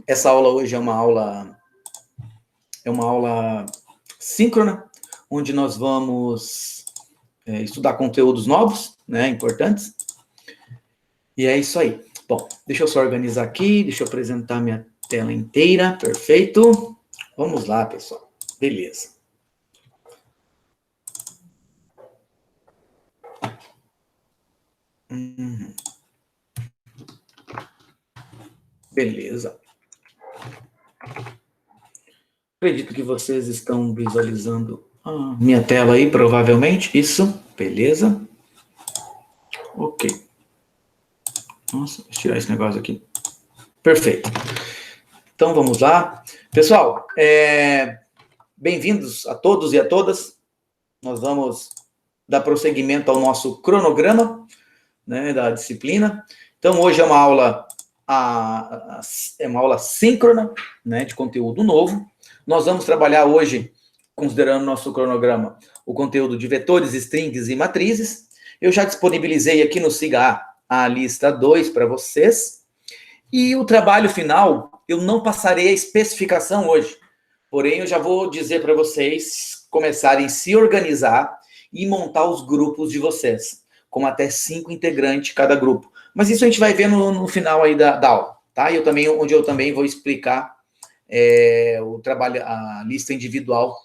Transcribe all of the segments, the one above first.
Essa aula hoje é uma aula síncrona, onde nós vamos estudar conteúdos novos, né, importantes. E é isso aí. Bom, deixa eu só organizar aqui, deixa eu apresentar minha tela inteira, perfeito. Vamos lá, pessoal. Beleza. Beleza. Acredito que vocês estão visualizando a minha tela aí, provavelmente. Isso, beleza. Ok. Nossa, deixa eu tirar esse negócio aqui. Perfeito. Então, vamos lá. Pessoal, bem-vindos a todos e a todas. Nós vamos dar prosseguimento ao nosso cronograma, né, da disciplina. Então, hoje é uma aula síncrona, né, de conteúdo novo. Nós vamos trabalhar hoje, considerando nosso cronograma, o conteúdo de vetores, strings e matrizes. Eu já disponibilizei aqui no SIGA a lista 2 para vocês. E o trabalho final, eu não passarei a especificação hoje. Porém, eu já vou dizer para vocês começarem a se organizar e montar os grupos de vocês, com até 5 integrantes cada grupo. Mas isso a gente vai ver no final aí da aula, tá? Onde eu também vou explicar o trabalho, a lista individual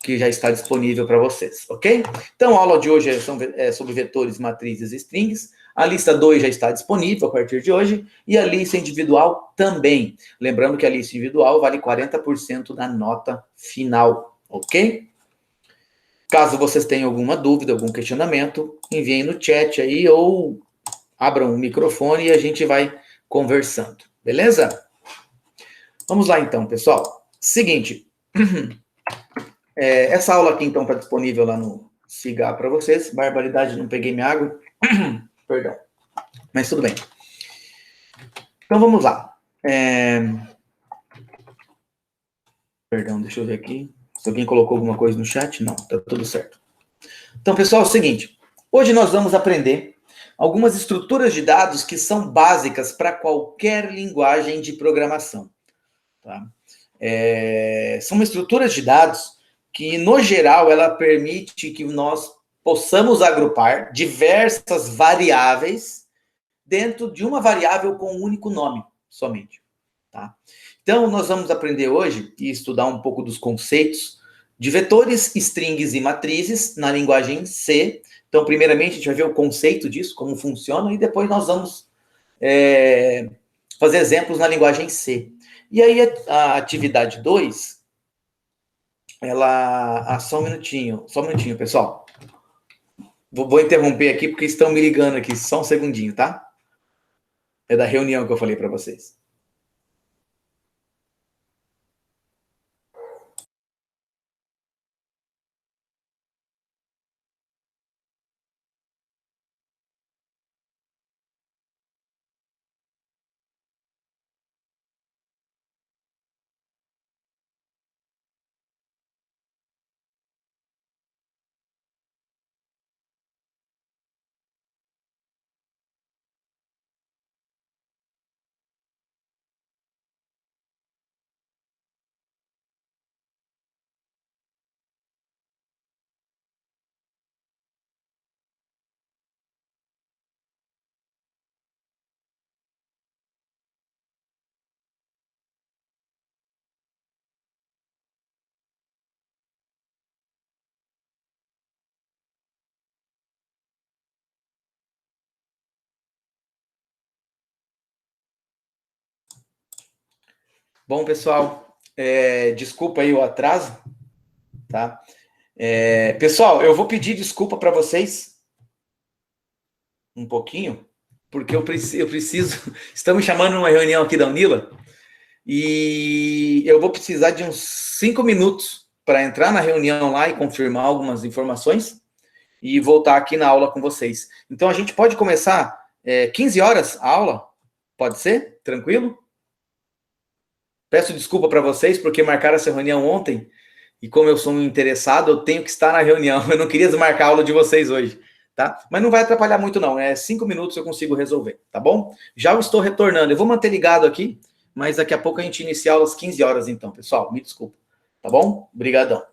que já está disponível para vocês, ok? Então, a aula de hoje é sobre vetores, matrizes e strings. A lista 2 já está disponível a partir de hoje, e a lista individual também. Lembrando que a lista individual vale 40% da nota final, ok? Caso vocês tenham alguma dúvida, algum questionamento, enviem no chat aí ou abram o microfone e a gente vai conversando, beleza? Vamos lá então, pessoal. Seguinte, essa aula aqui então está disponível lá no SIGA para vocês. Barbaridade, não peguei minha água. Perdão. Mas tudo bem. Então vamos lá. Perdão, deixa eu ver aqui. Se alguém colocou alguma coisa no chat, não, tá tudo certo. Então, pessoal, é o seguinte. Hoje nós vamos aprender algumas estruturas de dados que são básicas para qualquer linguagem de programação. Tá? São estruturas de dados que, no geral, ela permite que nós possamos agrupar diversas variáveis dentro de uma variável com um único nome, somente. Tá? Então, nós vamos aprender hoje e estudar um pouco dos conceitos de vetores, strings e matrizes na linguagem C. Então, primeiramente, a gente vai ver o conceito disso, como funciona, e depois nós vamos fazer exemplos na linguagem C. E aí, a atividade 2, só um minutinho, pessoal. Vou interromper aqui, porque estão me ligando aqui, só um segundinho, tá? É da reunião que eu falei para vocês. Bom, pessoal, desculpa aí o atraso, tá? Pessoal, eu vou pedir desculpa para vocês um pouquinho, porque eu preciso estamos chamando uma reunião aqui da Unila, e eu vou precisar de uns 5 minutos para entrar na reunião lá e confirmar algumas informações e voltar aqui na aula com vocês. Então, a gente pode começar 15 horas a aula? Pode ser? Tranquilo? Peço desculpa para vocês, porque marcaram essa reunião ontem, e como eu sou um interessado, eu tenho que estar na reunião. Eu não queria desmarcar a aula de vocês hoje, tá? Mas não vai atrapalhar muito, não. 5 minutos eu consigo resolver, tá bom? Já eu estou retornando. Eu vou manter ligado aqui, mas daqui a pouco a gente inicia aula às 15 horas, então, pessoal. Me desculpa. Tá bom? Obrigadão.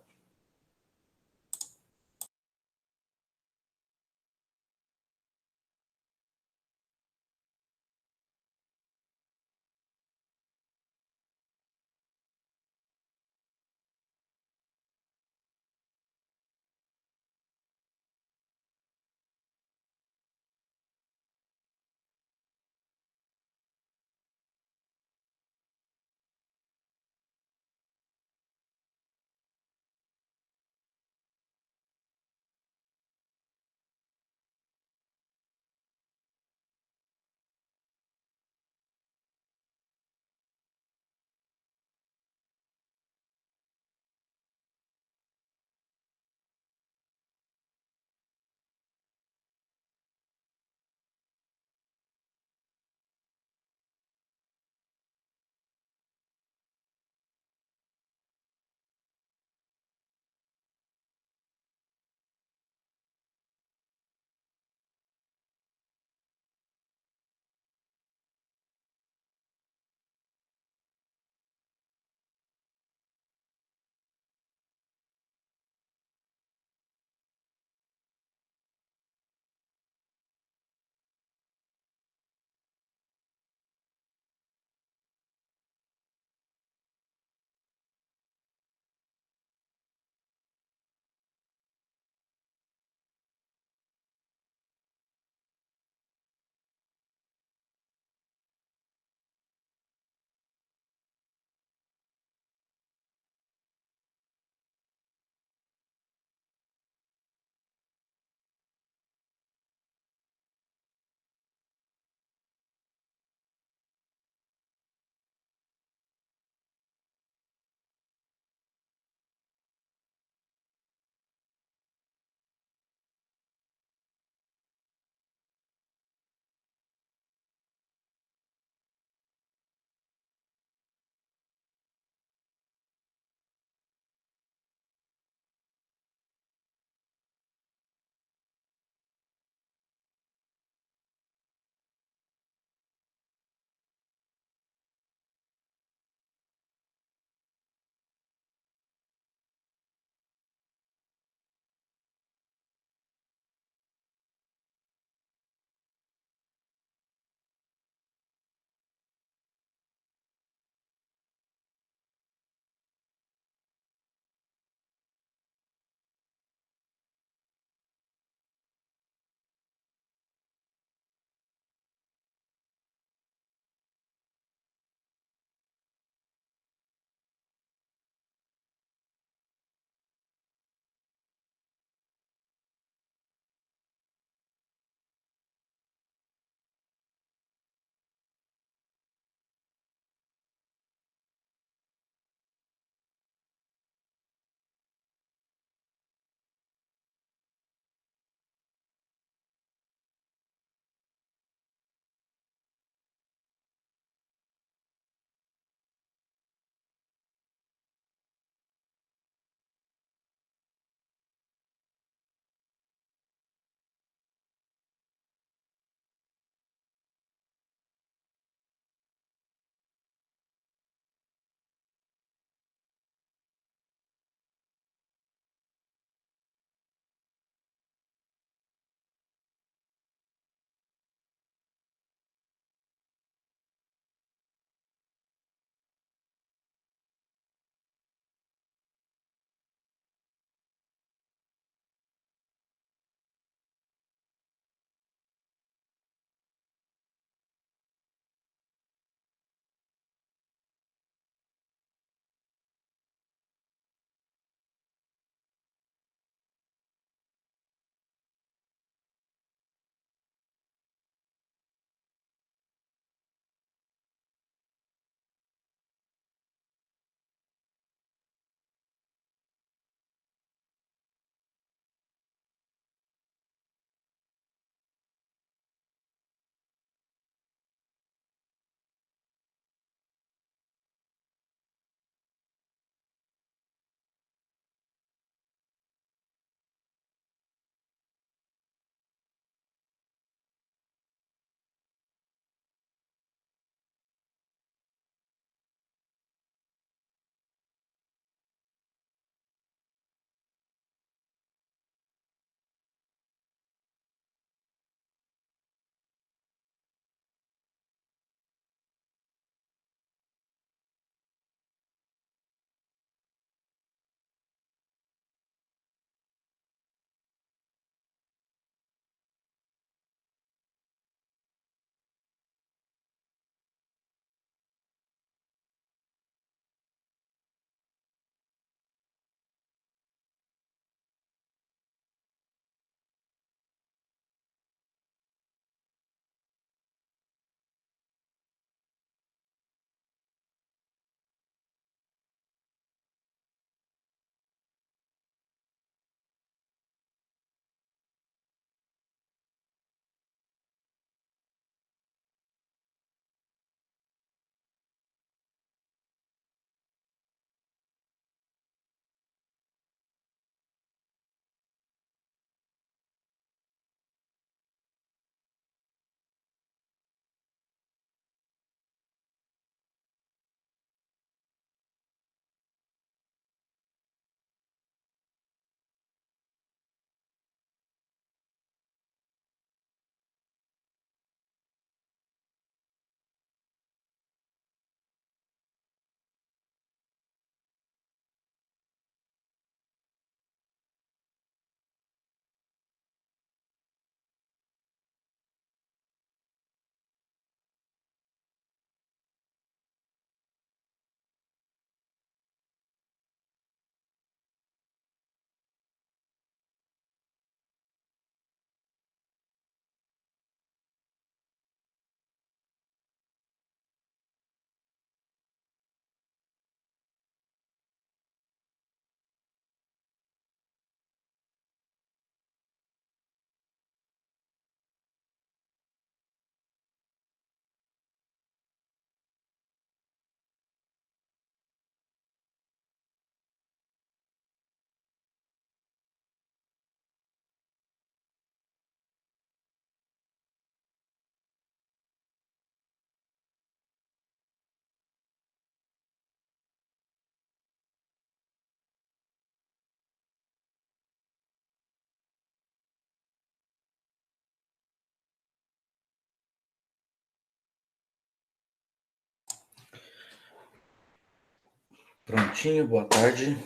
Prontinho, boa tarde.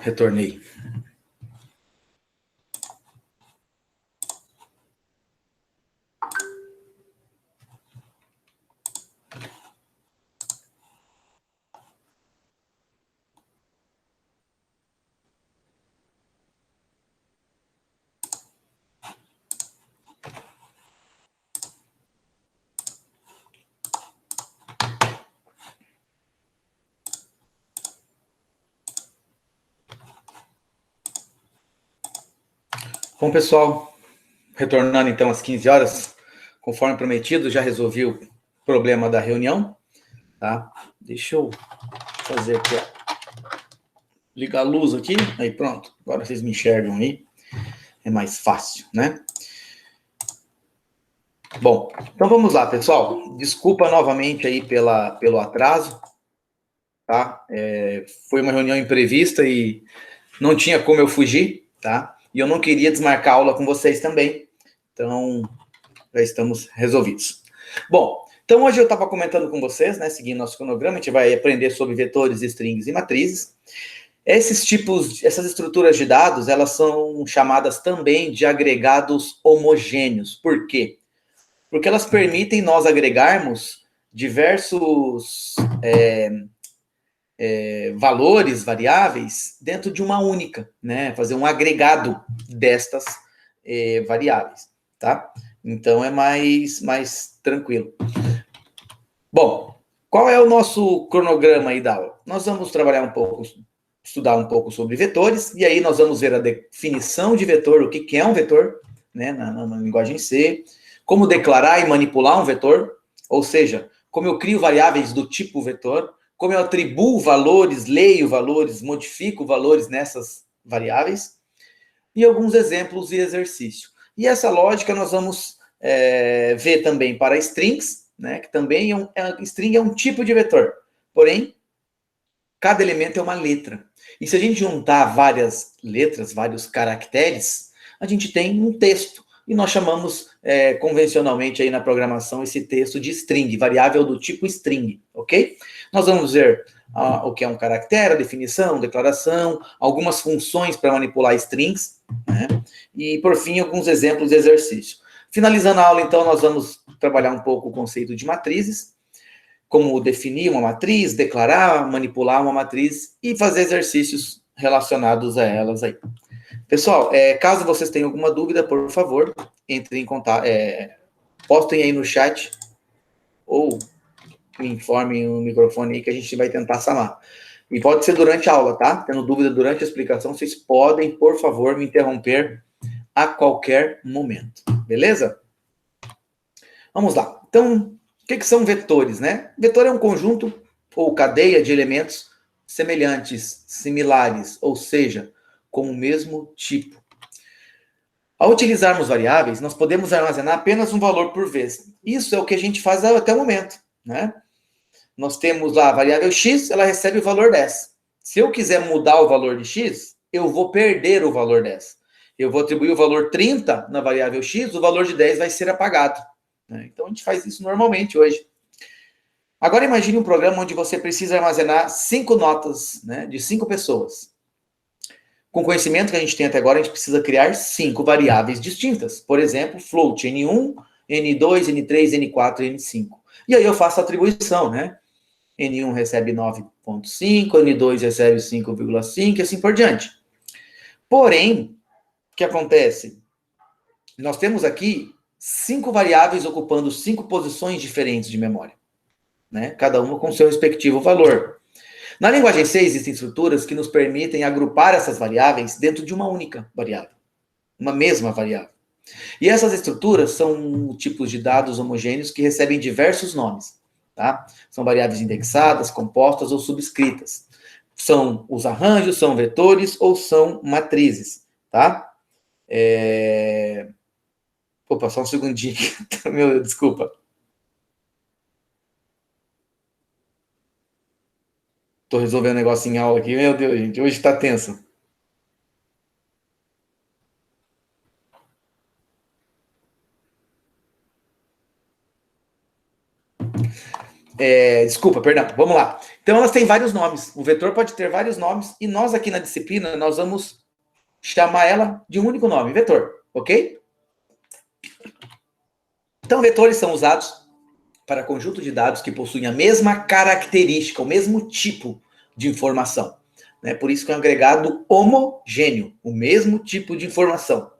Retornei. Bom, pessoal, retornando então às 15 horas, conforme prometido, já resolvi o problema da reunião, tá? Deixa eu fazer aqui, ó. Ligar a luz aqui, aí pronto. Agora vocês me enxergam aí, é mais fácil, né? Bom, então vamos lá, pessoal. Desculpa novamente aí pelo atraso, tá? Foi uma reunião imprevista e não tinha como eu fugir, tá? E eu não queria desmarcar a aula com vocês também. Então, já estamos resolvidos. Bom, então hoje eu estava comentando com vocês, né, seguindo nosso cronograma, a gente vai aprender sobre vetores, strings e matrizes. Esses tipos, essas estruturas de dados, elas são chamadas também de agregados homogêneos. Por quê? Porque elas permitem nós agregarmos diversos valores, variáveis, dentro de uma única, né? Fazer um agregado destas variáveis, tá? Então é mais tranquilo. Bom, qual é o nosso cronograma aí da aula? Nós vamos trabalhar um pouco, estudar um pouco sobre vetores, e aí nós vamos ver a definição de vetor, o que é um vetor, né, na linguagem C, como declarar e manipular um vetor, ou seja, como eu crio variáveis do tipo vetor, como eu atribuo valores, leio valores, modifico valores nessas variáveis, e alguns exemplos de exercício. E essa lógica nós vamos ver também para strings, né, que também string é um tipo de vetor, porém, cada elemento é uma letra. E se a gente juntar várias letras, vários caracteres, a gente tem um texto. E nós chamamos convencionalmente aí na programação esse texto de string, variável do tipo string, ok? Nós vamos ver o que é um caractere, a definição, declaração, algumas funções para manipular strings, né? E por fim, alguns exemplos de exercício. Finalizando a aula, então, nós vamos trabalhar um pouco o conceito de matrizes, como definir uma matriz, declarar, manipular uma matriz e fazer exercícios relacionados a elas aí. Pessoal, caso vocês tenham alguma dúvida, por favor, entrem em contato, postem aí no chat ou me informem no microfone aí que a gente vai tentar sanar. E pode ser durante a aula, tá? Tendo dúvida durante a explicação, vocês podem, por favor, me interromper a qualquer momento. Beleza? Vamos lá. Então, o que são vetores, né? Vetor é um conjunto ou cadeia de elementos semelhantes, similares, ou seja, com o mesmo tipo. Ao utilizarmos variáveis, nós podemos armazenar apenas um valor por vez. Isso é o que a gente faz até o momento, né? Nós temos lá a variável x, ela recebe o valor 10. Se eu quiser mudar o valor de x, eu vou perder o valor 10. Eu vou atribuir o valor 30 na variável x, o valor de 10 vai ser apagado. Então a gente faz isso normalmente hoje. Agora imagine um programa onde você precisa armazenar 5 notas, né, de 5 pessoas. Com o conhecimento que a gente tem até agora, a gente precisa criar 5 variáveis distintas. Por exemplo, float N1, N2, N3, N4 e N5. E aí eu faço a atribuição, né? N1 recebe 9,5, N2 recebe 5,5 e assim por diante. Porém, o que acontece? Nós temos aqui 5 variáveis ocupando 5 posições diferentes de memória, né? Cada uma com seu respectivo valor. Na linguagem C existem estruturas que nos permitem agrupar essas variáveis dentro de uma única variável, uma mesma variável. E essas estruturas são tipos de dados homogêneos que recebem diversos nomes, tá? São variáveis indexadas, compostas ou subscritas. São os arranjos, são vetores ou são matrizes, tá? Opa, só um segundinho. Meu, desculpa. Tô resolvendo um negócio em aula aqui. Meu Deus, gente, hoje tá tenso. Desculpa, perdão, vamos lá. Então, elas têm vários nomes. O vetor pode ter vários nomes, e nós aqui na disciplina, nós vamos chamar ela de um único nome, vetor, ok? Então, vetores são usados para conjunto de dados que possuem a mesma característica, o mesmo tipo de informação. Né? Por isso que é um agregado homogêneo, o mesmo tipo de informação.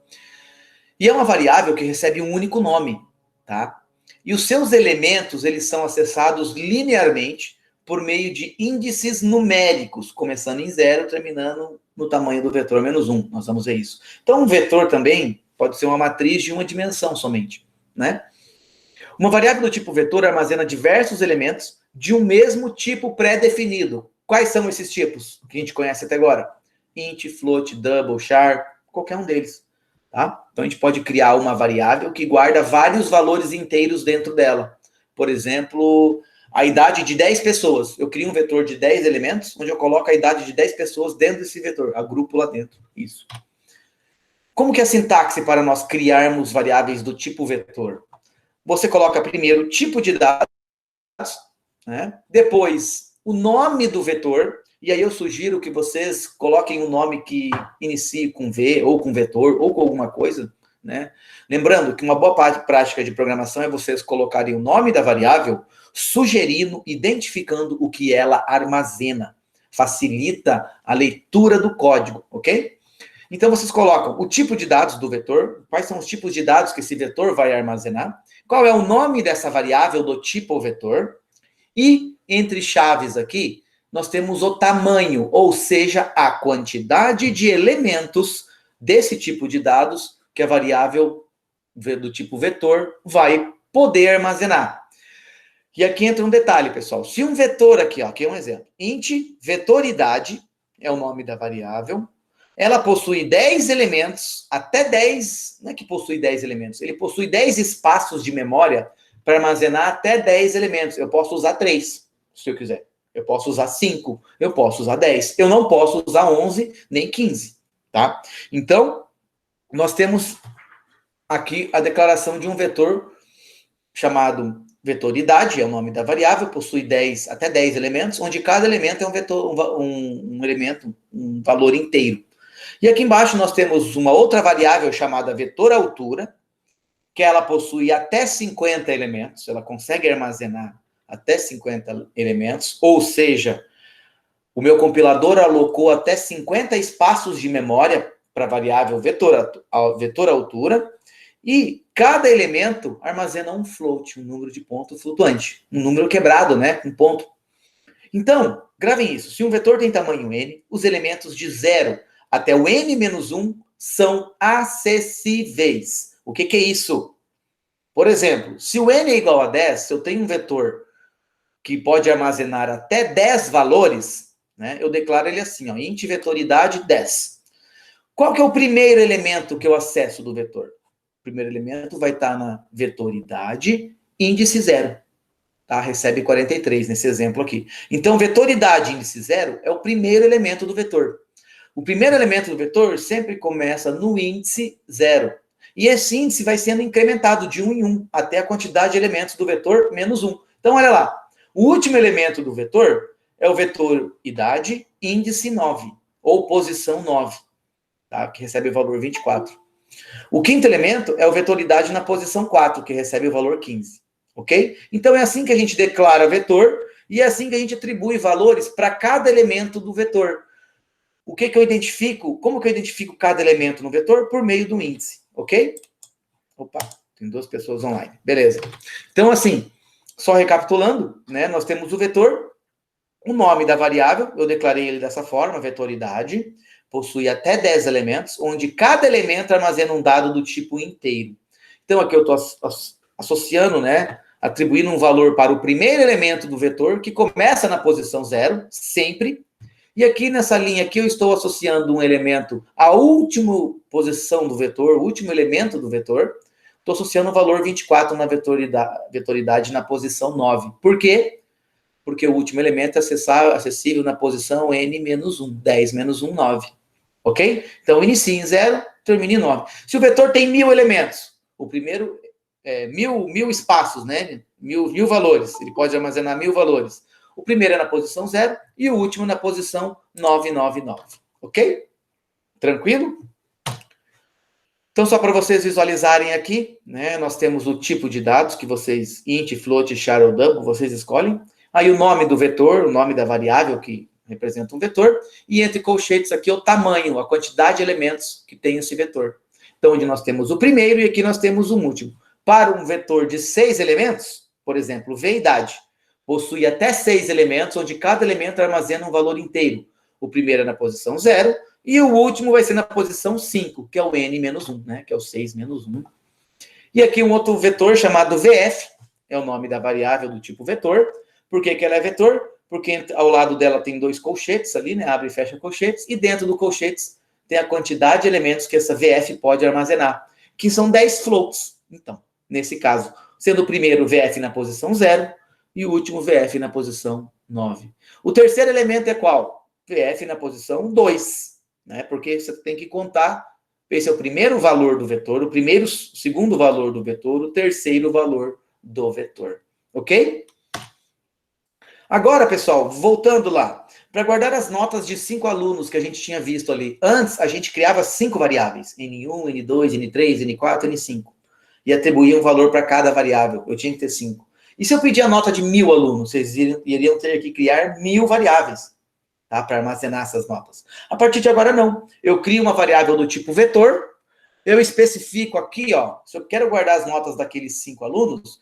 E é uma variável que recebe um único nome, tá? E os seus elementos, eles são acessados linearmente por meio de índices numéricos, começando em 0, terminando no tamanho do vetor -1. Nós vamos ver isso. Então, um vetor também pode ser uma matriz de uma dimensão somente, né? Uma variável do tipo vetor armazena diversos elementos de um mesmo tipo pré-definido. Quais são esses tipos que a gente conhece até agora? Int, float, double, char, qualquer um deles. Tá? Então, a gente pode criar uma variável que guarda vários valores inteiros dentro dela. Por exemplo, a idade de 10 pessoas. Eu crio um vetor de 10 elementos, onde eu coloco a idade de 10 pessoas dentro desse vetor. Agrupo lá dentro. Isso. Como que é a sintaxe para nós criarmos variáveis do tipo vetor? Você coloca primeiro o tipo de dados, né? Depois o nome do vetor, e aí eu sugiro que vocês coloquem um nome que inicie com V, ou com vetor, ou com alguma coisa, né? Lembrando que uma boa prática de programação é vocês colocarem o nome da variável, sugerindo, identificando o que ela armazena. Facilita a leitura do código, ok? Então, vocês colocam o tipo de dados do vetor, quais são os tipos de dados que esse vetor vai armazenar, qual é o nome dessa variável do tipo vetor, e, entre chaves aqui, nós temos o tamanho, ou seja, a quantidade de elementos desse tipo de dados que a variável do tipo vetor vai poder armazenar. E aqui entra um detalhe, pessoal. Se um vetor aqui, ó, aqui é um exemplo, int vetoridade é o nome da variável, ela possui 10 elementos, até 10, não é que possui 10 elementos, ele possui 10 espaços de memória para armazenar até 10 elementos. Eu posso usar 3, se eu quiser. Eu posso usar 5, eu posso usar 10. Eu não posso usar 11, nem 15, tá? Então, nós temos aqui a declaração de um vetor chamado vetoridade, é o nome da variável, possui 10, até 10 elementos, onde cada elemento é um vetor, um elemento, um valor inteiro. E aqui embaixo nós temos uma outra variável chamada vetor altura, que ela possui até 50 elementos, ela consegue armazenar até 50 elementos, ou seja, o meu compilador alocou até 50 espaços de memória para a variável vetor altura, e cada elemento armazena um float, um número de ponto flutuante, um número quebrado, né, um ponto. Então, gravem isso, se um vetor tem tamanho n, os elementos de 0 até o n-1 são acessíveis. O que é isso? Por exemplo, se o n é igual a 10, se eu tenho um vetor que pode armazenar até 10 valores, né, eu declaro ele assim, ó, int vetoridade 10. Qual que é o primeiro elemento que eu acesso do vetor? O primeiro elemento vai estar na vetoridade índice 0. Tá? Recebe 43 nesse exemplo aqui. Então, vetoridade índice 0 é o primeiro elemento do vetor. O primeiro elemento do vetor sempre começa no índice 0. E esse índice vai sendo incrementado de 1 em 1, até a quantidade de elementos do vetor menos 1. Então, olha lá. O último elemento do vetor é o vetor idade índice 9, ou posição 9, tá? Que recebe o valor 24. O quinto elemento é o vetor idade na posição 4, que recebe o valor 15. Ok? Então, é assim que a gente declara vetor, e é assim que a gente atribui valores para cada elemento do vetor. O que eu identifico? Como que eu identifico cada elemento no vetor? Por meio do índice, ok? Opa, tem 2 pessoas online. Beleza. Então, assim, só recapitulando, né? Nós temos o vetor, o nome da variável, eu declarei ele dessa forma, vetoridade, possui até 10 elementos, onde cada elemento armazena um dado do tipo inteiro. Então, aqui eu estou associando, né? Atribuindo um valor para o primeiro elemento do vetor, que começa na posição 0, sempre. E aqui nessa linha aqui eu estou associando um elemento à última posição do vetor, o último elemento do vetor. Estou associando o valor 24 na vetoridade na posição 9. Por quê? Porque o último elemento é acessível na posição n-1, 10 menos 1, 9. Ok? Então, inicie em 0, termine em 9. Se o vetor tem 1000 elementos, o primeiro é 1000 espaços, né? mil valores. Ele pode armazenar 1000 valores. O primeiro é na posição 0 e o último na posição 999. Ok? Tranquilo? Então, só para vocês visualizarem aqui, né, nós temos o tipo de dados que vocês, int, float, char ou double, vocês escolhem. Aí o nome do vetor, o nome da variável que representa um vetor. E entre colchetes aqui o tamanho, a quantidade de elementos que tem esse vetor. Então, onde nós temos o primeiro e aqui nós temos o último. Para um vetor de 6 elementos, por exemplo, v idade, possui até 6 elementos, onde cada elemento armazena um valor inteiro. O primeiro é na posição 0, e o último vai ser na posição 5, que é o n-1, né? Que é o 6 menos 1. E aqui um outro vetor chamado vf, é o nome da variável do tipo vetor. Por que ela é vetor? Porque ao lado dela tem 2 colchetes ali, né? Abre e fecha colchetes, e dentro do colchetes tem a quantidade de elementos que essa vf pode armazenar, que são 10 floats. Então, nesse caso, sendo o primeiro vf na posição 0 e o último vf na posição 9. O terceiro elemento é qual? Vf na posição 2, né? Porque você tem que contar, esse é o primeiro valor do vetor, o segundo valor do vetor, o terceiro valor do vetor. Ok? Agora, pessoal, voltando lá, para guardar as notas de 5 alunos que a gente tinha visto ali, antes a gente criava 5 variáveis, N1, N2, N3, N4, N5, e atribuía um valor para cada variável, eu tinha que ter 5. E se eu pedir a nota de 1000 alunos, vocês iriam ter que criar 1000 variáveis, tá, para armazenar essas notas. A partir de agora, não. Eu crio uma variável do tipo vetor, eu especifico aqui, ó, se eu quero guardar as notas daqueles 5 alunos,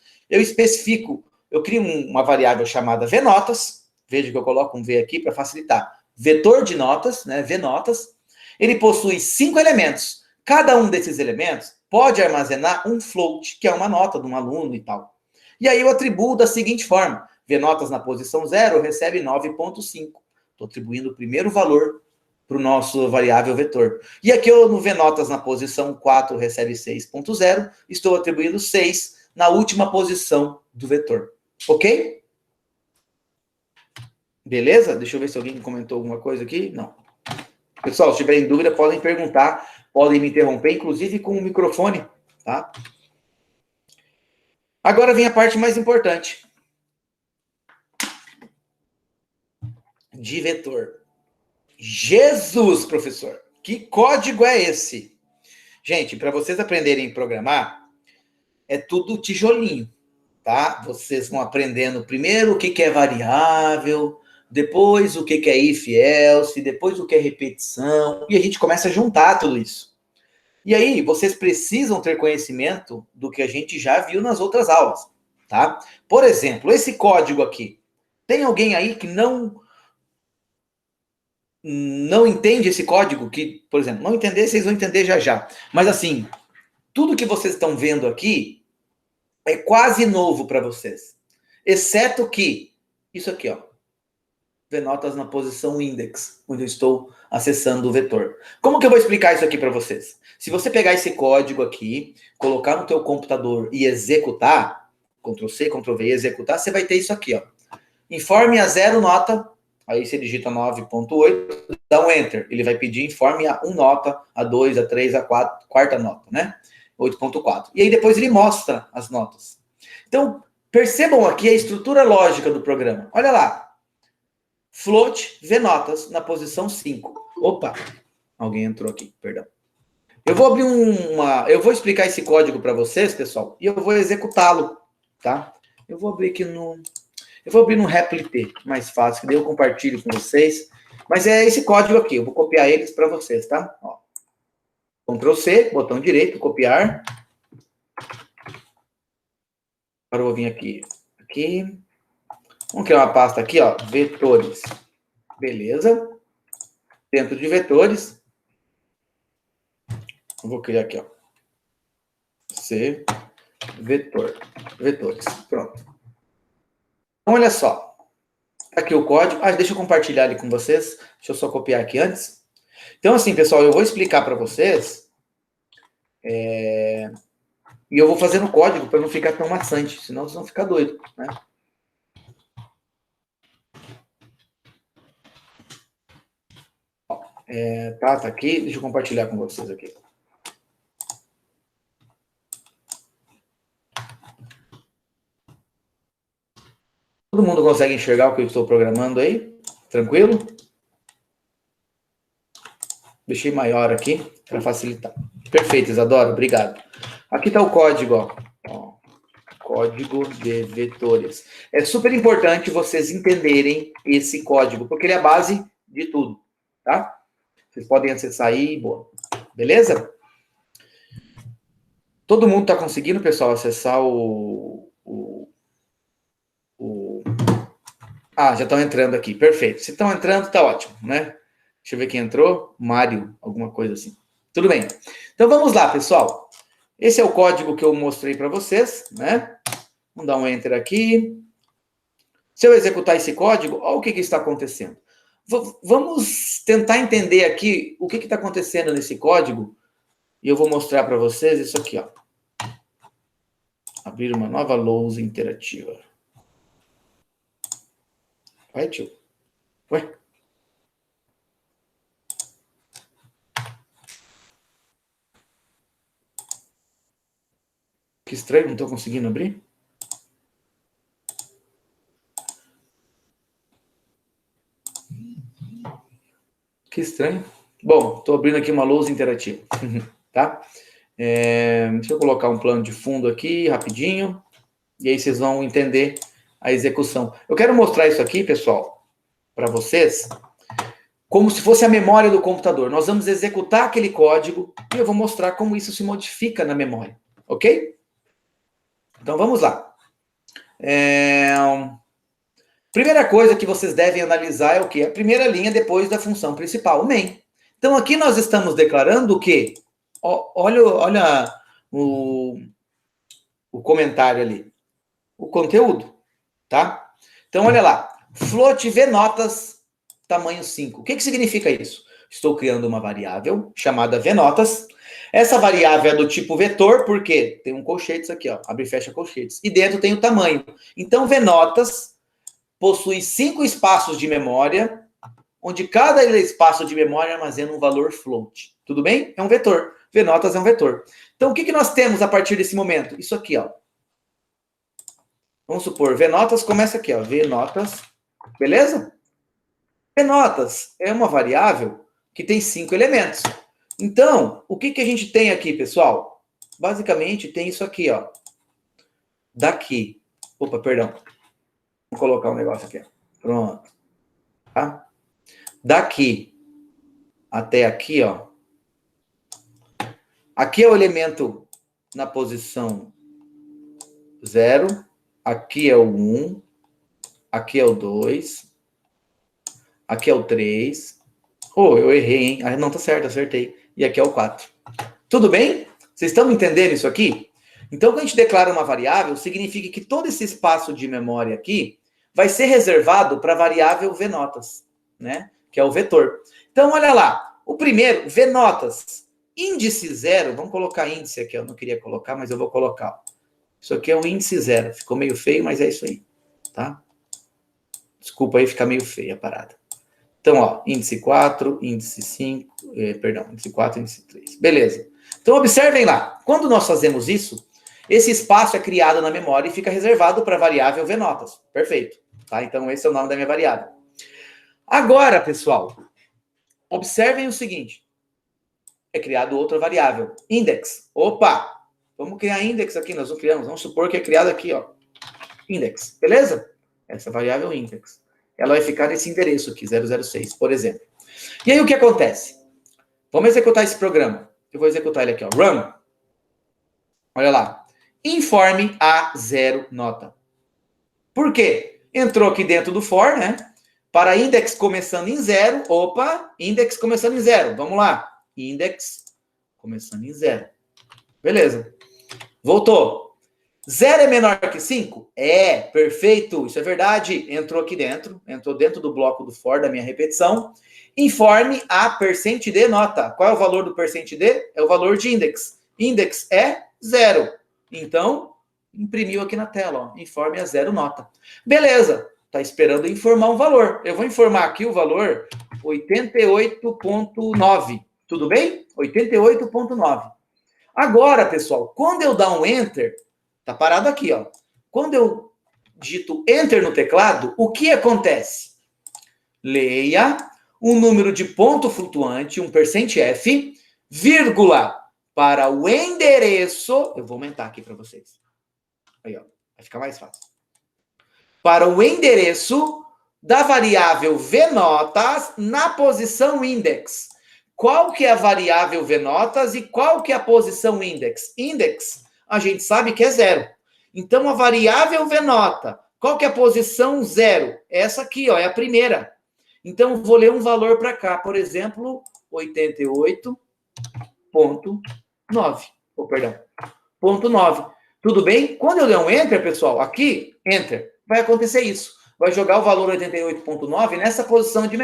eu crio uma variável chamada vnotas, veja que eu coloco um V aqui para facilitar, vetor de notas, né, vnotas, ele possui 5 elementos, cada um desses elementos pode armazenar um float, que é uma nota de um aluno e tal. E aí eu atribuo da seguinte forma, vnotas na posição 0 recebe 9.5, estou atribuindo o primeiro valor para o nosso variável vetor. E aqui eu no vnotas na posição 4 recebe 6.0, estou atribuindo 6 na última posição do vetor. Ok? Beleza? Deixa eu ver se alguém comentou alguma coisa aqui. Não. Pessoal, se tiverem dúvida, podem perguntar, podem me interromper, inclusive com o microfone, tá? Agora vem a parte mais importante. De vetor. Jesus, professor! Que código é esse? Gente, para vocês aprenderem a programar, é tudo tijolinho, tá? Vocês vão aprendendo primeiro o que é variável, depois o que é if else, depois o que é repetição, e a gente começa a juntar tudo isso. E aí, vocês precisam ter conhecimento do que a gente já viu nas outras aulas, tá? Por exemplo, esse código aqui. Tem alguém aí que não entende esse código? Que, por exemplo, não entender, vocês vão entender já já. Mas assim, tudo que vocês estão vendo aqui é quase novo para vocês. Exceto que, isso aqui, ó. Vnotas na posição index, onde eu estou acessando o vetor. Como que eu vou explicar isso aqui para vocês? Se você pegar esse código aqui, colocar no teu computador e executar, Ctrl+C, Ctrl+V e executar, você vai ter isso aqui, ó. Informe a 0 nota, aí você digita 9.8, dá um Enter. Ele vai pedir informe a 1 nota, a 2, a 3, a 4, quarta nota, né? 8.4. E aí depois ele mostra as notas. Então, percebam aqui a estrutura lógica do programa. Olha lá. Float vnotas na posição 5. Opa, alguém entrou aqui, perdão. Eu vou abrir eu vou explicar esse código para vocês, pessoal, e eu vou executá-lo, tá? Eu vou abrir no Replite, mais fácil, que daí eu compartilho com vocês. Mas é esse código aqui, eu vou copiar eles para vocês, tá? Ó. Ctrl+C, botão direito, copiar. Agora eu vou vir aqui. Vamos criar uma pasta aqui, ó, vetores. Beleza. Dentro de vetores, eu vou criar aqui, ó. C, vetores. Pronto. Então, olha só. Aqui o código. Deixa eu compartilhar ali com vocês. Deixa eu só copiar aqui antes. Então, assim, pessoal, eu vou explicar para vocês. E eu vou fazer no código para não ficar tão maçante, senão vocês vão ficar doidos, né? Tá aqui. Deixa eu compartilhar com vocês aqui. mundo consegue enxergar o que eu estou programando aí? Tranquilo? Deixei maior aqui para facilitar. Perfeito, Isadora, obrigado. Aqui está o código, ó. Código de vetores. É super importante vocês entenderem esse código, porque ele é a base de tudo, tá? Vocês podem acessar aí, boa. Beleza? Todo mundo está conseguindo, pessoal, acessar Ah, já estão entrando aqui. Perfeito. Se estão entrando, tá ótimo, né? Deixa eu ver quem entrou. Mário, alguma coisa assim. Tudo bem. Então vamos lá, pessoal. Esse é o código que eu mostrei para vocês, né? Vamos dar um enter aqui. Se eu executar esse código, olha o que está acontecendo. Vamos tentar entender aqui o que está acontecendo nesse código. E eu vou mostrar para vocês isso aqui, ó. Abrir uma nova lousa interativa. Vai, tio. Vai. Que estranho, não estou conseguindo abrir. Que estranho. Bom, estou abrindo aqui uma lousa interativa, tá? Deixa eu colocar um plano de fundo aqui, rapidinho, e aí vocês vão entender a execução. Eu quero mostrar isso aqui, pessoal, para vocês, como se fosse a memória do computador. Nós vamos executar aquele código e eu vou mostrar como isso se modifica na memória, ok? Então, vamos lá. Primeira coisa que vocês devem analisar é o quê? A primeira linha depois da função principal, o main. Então, aqui nós estamos declarando o quê? Olha o comentário ali. O conteúdo, tá? Então, olha lá. Float vnotas, tamanho 5. O que significa isso? Estou criando uma variável chamada vnotas. Essa variável é do tipo vetor, porque tem um colchetes aqui, ó. Abre e fecha colchetes. E dentro tem o tamanho. Então, vnotas possui 5 espaços de memória, onde cada espaço de memória armazena um valor float. Tudo bem? É um vetor. Vnotas é um vetor. Então, o que nós temos a partir desse momento? Isso aqui, ó. Vamos supor, vnotas começa aqui, ó. Vnotas, beleza? Vnotas é uma variável que tem 5 elementos. Então, o que a gente tem aqui, pessoal? Basicamente, tem isso aqui, ó. Daqui. Opa, perdão. Vou colocar um negócio aqui, ó. Pronto. Tá? Daqui até aqui, ó. Aqui é o elemento na posição 0. Aqui é o 1. Aqui é o 2. Aqui é o 3. Oh, eu errei, hein? Ah, não, tá certo, acertei. E aqui é o 4. Tudo bem? Vocês estão entendendo isso aqui? Então, quando a gente declara uma variável, significa que todo esse espaço de memória aqui vai ser reservado para a variável vnotas, né? Que é o vetor. Então, olha lá. O primeiro, vnotas. Índice 0. Vamos colocar índice aqui. Eu não queria colocar, mas eu vou colocar. Isso aqui é o índice 0. Ficou meio feio, mas é isso aí. Tá? Desculpa aí, ficar meio feia a parada. Então, ó, índice 4, índice 5, índice 4, índice 3. Beleza. Então, observem lá. Quando nós fazemos isso, esse espaço é criado na memória e fica reservado para a variável vnotas. Perfeito. Tá? Então, esse é o nome da minha variável. Agora, pessoal, observem o seguinte. É criado outra variável, index. Opa! Vamos criar index aqui, nós não criamos. Vamos supor que é criado aqui, ó. Index, beleza? Essa variável index. Ela vai ficar nesse endereço aqui, 006, por exemplo. E aí o que acontece? Vamos executar esse programa. Eu vou executar ele aqui, ó. Run. Olha lá. Informe a 0 nota. Por quê? Entrou aqui dentro do for, né? Para index começando em 0. Opa, index começando em 0. Vamos lá. Index começando em 0. Beleza. Voltou. 0 é menor que 5? É, perfeito. Isso é verdade. Entrou aqui dentro. Entrou dentro do bloco do for da minha repetição. Informe a %d nota. Qual é o valor do %d? É o valor de index. Index é 0. Então, imprimiu aqui na tela. Ó. Informe a 0 nota. Beleza. Está esperando informar um valor. Eu vou informar aqui o valor 88.9. Tudo bem? 88.9. Agora, pessoal, quando eu dar um enter, tá parado aqui, ó. Quando eu digito Enter no teclado, o que acontece? Leia o número de ponto flutuante, um %f, vírgula, para o endereço... Eu vou aumentar aqui para vocês. Aí, ó, vai ficar mais fácil. Para o endereço da variável vnotas na posição index. Qual que é a variável vnotas e qual que é a posição index? Index, a gente sabe que é 0. Então, a variável vnota, qual que é a posição 0? Essa aqui, ó, é a primeira. Então, eu vou ler um valor para cá. Por exemplo, 88.9. Oh, perdão. Ponto 9. Tudo bem? Quando eu der um Enter, pessoal, aqui, Enter, vai acontecer isso. Vai jogar o valor 88.9 nessa posição de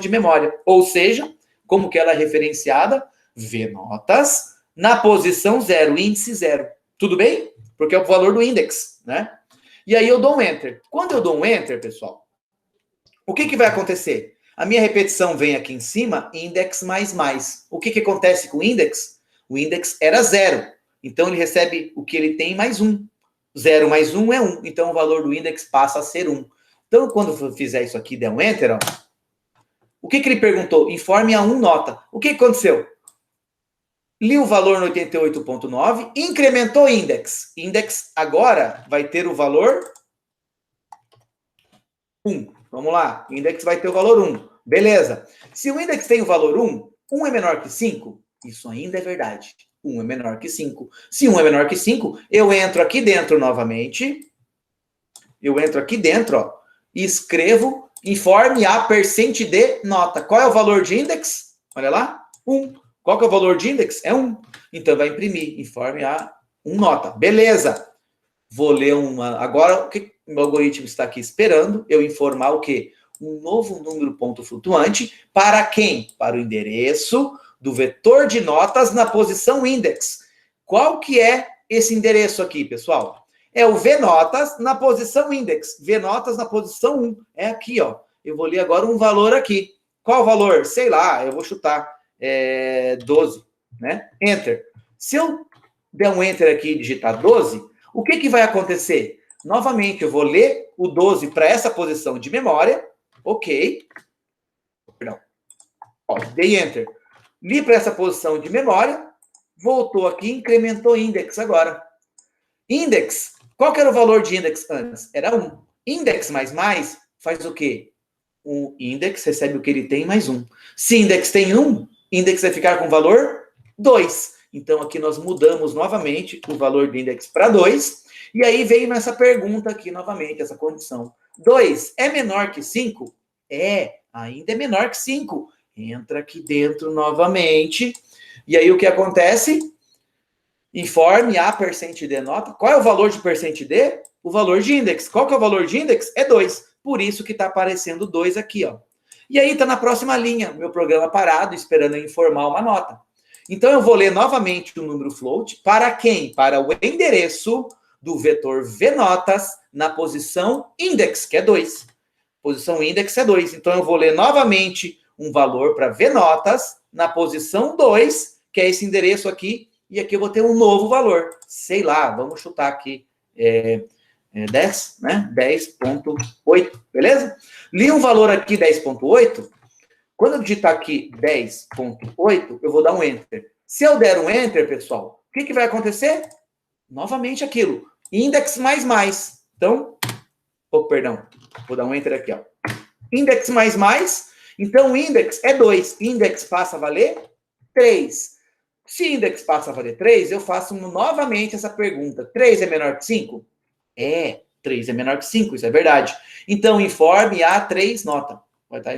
memória. Ou seja, como que ela é referenciada? Vnotas na posição 0, índice 0. Tudo bem? Porque é o valor do index, né? E aí eu dou um Enter. Quando eu dou um Enter, pessoal, o que que vai acontecer? A minha repetição vem aqui em cima, index mais mais. O que que acontece com o index? O index era 0. Então, ele recebe o que ele tem mais 1. 0 mais 1 é 1. Então, o valor do index passa a ser 1. Então, quando eu fizer isso aqui, der um Enter, ó, o que que ele perguntou? Informe a 1 nota. O que que aconteceu? Li o valor no 88.9, incrementou o index. Index agora vai ter o valor 1. Vamos lá. Index vai ter o valor 1. Beleza. Se o index tem o valor 1, 1 é menor que 5? Isso ainda é verdade. 1 é menor que 5. Se 1 é menor que 5, eu entro aqui dentro novamente. Eu entro aqui dentro, ó, e escrevo informe a percent de nota. Qual é o valor de index? Olha lá. 1. Qual que é o valor de index? É 1. Então, vai imprimir informe a 1 nota. Beleza. Vou ler uma... Agora, o que o meu algoritmo está aqui esperando? Eu informar o quê? Um novo número ponto flutuante. Para quem? Para o endereço do vetor de notas na posição index. Qual que é esse endereço aqui, pessoal? É o vnotas na posição index. Vnotas na posição 1. É aqui, ó. Eu vou ler agora um valor aqui. Qual o valor? Sei lá, eu vou chutar. 12, né? Enter. Se eu der um Enter aqui e digitar 12, o que que vai acontecer? Novamente, eu vou ler o 12 para essa posição de memória. Ok. Perdão. Ó, dei Enter. Li para essa posição de memória. Voltou aqui, incrementou index agora. Index. Qual que era o valor de index antes? Era 1. Index mais mais faz o quê? O index recebe o que ele tem mais 1. Se index tem 1, index vai ficar com valor 2. Então, aqui nós mudamos novamente o valor do index para 2. E aí veio nessa pergunta aqui novamente, essa condição. 2 é menor que 5? É, ainda é menor que 5. Entra aqui dentro novamente. E aí o que acontece? Informe a percent de nota. Qual é o valor de percent de? O valor de index. Qual que é o valor de index? É 2. Por isso que está aparecendo 2 aqui, ó. E aí está na próxima linha, meu programa parado, esperando eu informar uma nota. Então, eu vou ler novamente o número float. Para quem? Para o endereço do vetor vnotas na posição index, que é 2. Posição index é 2. Então, eu vou ler novamente um valor para vnotas na posição 2, que é esse endereço aqui. E aqui eu vou ter um novo valor. Sei lá, vamos chutar aqui. 10, né? 10.8, beleza? Li um valor aqui, 10.8. Quando eu digitar aqui 10.8, eu vou dar um Enter. Se eu der um Enter, pessoal, o que que vai acontecer? Novamente aquilo. Index mais mais. Então, perdão. Vou dar um Enter aqui, ó. Index mais mais. Então, index é 2. Index passa a valer 3. Se index passa a valer 3, eu faço novamente essa pergunta. 3 é menor que 5? É, 3 é menor que 5, isso é verdade. Então, informe a 3 nota. Vai estar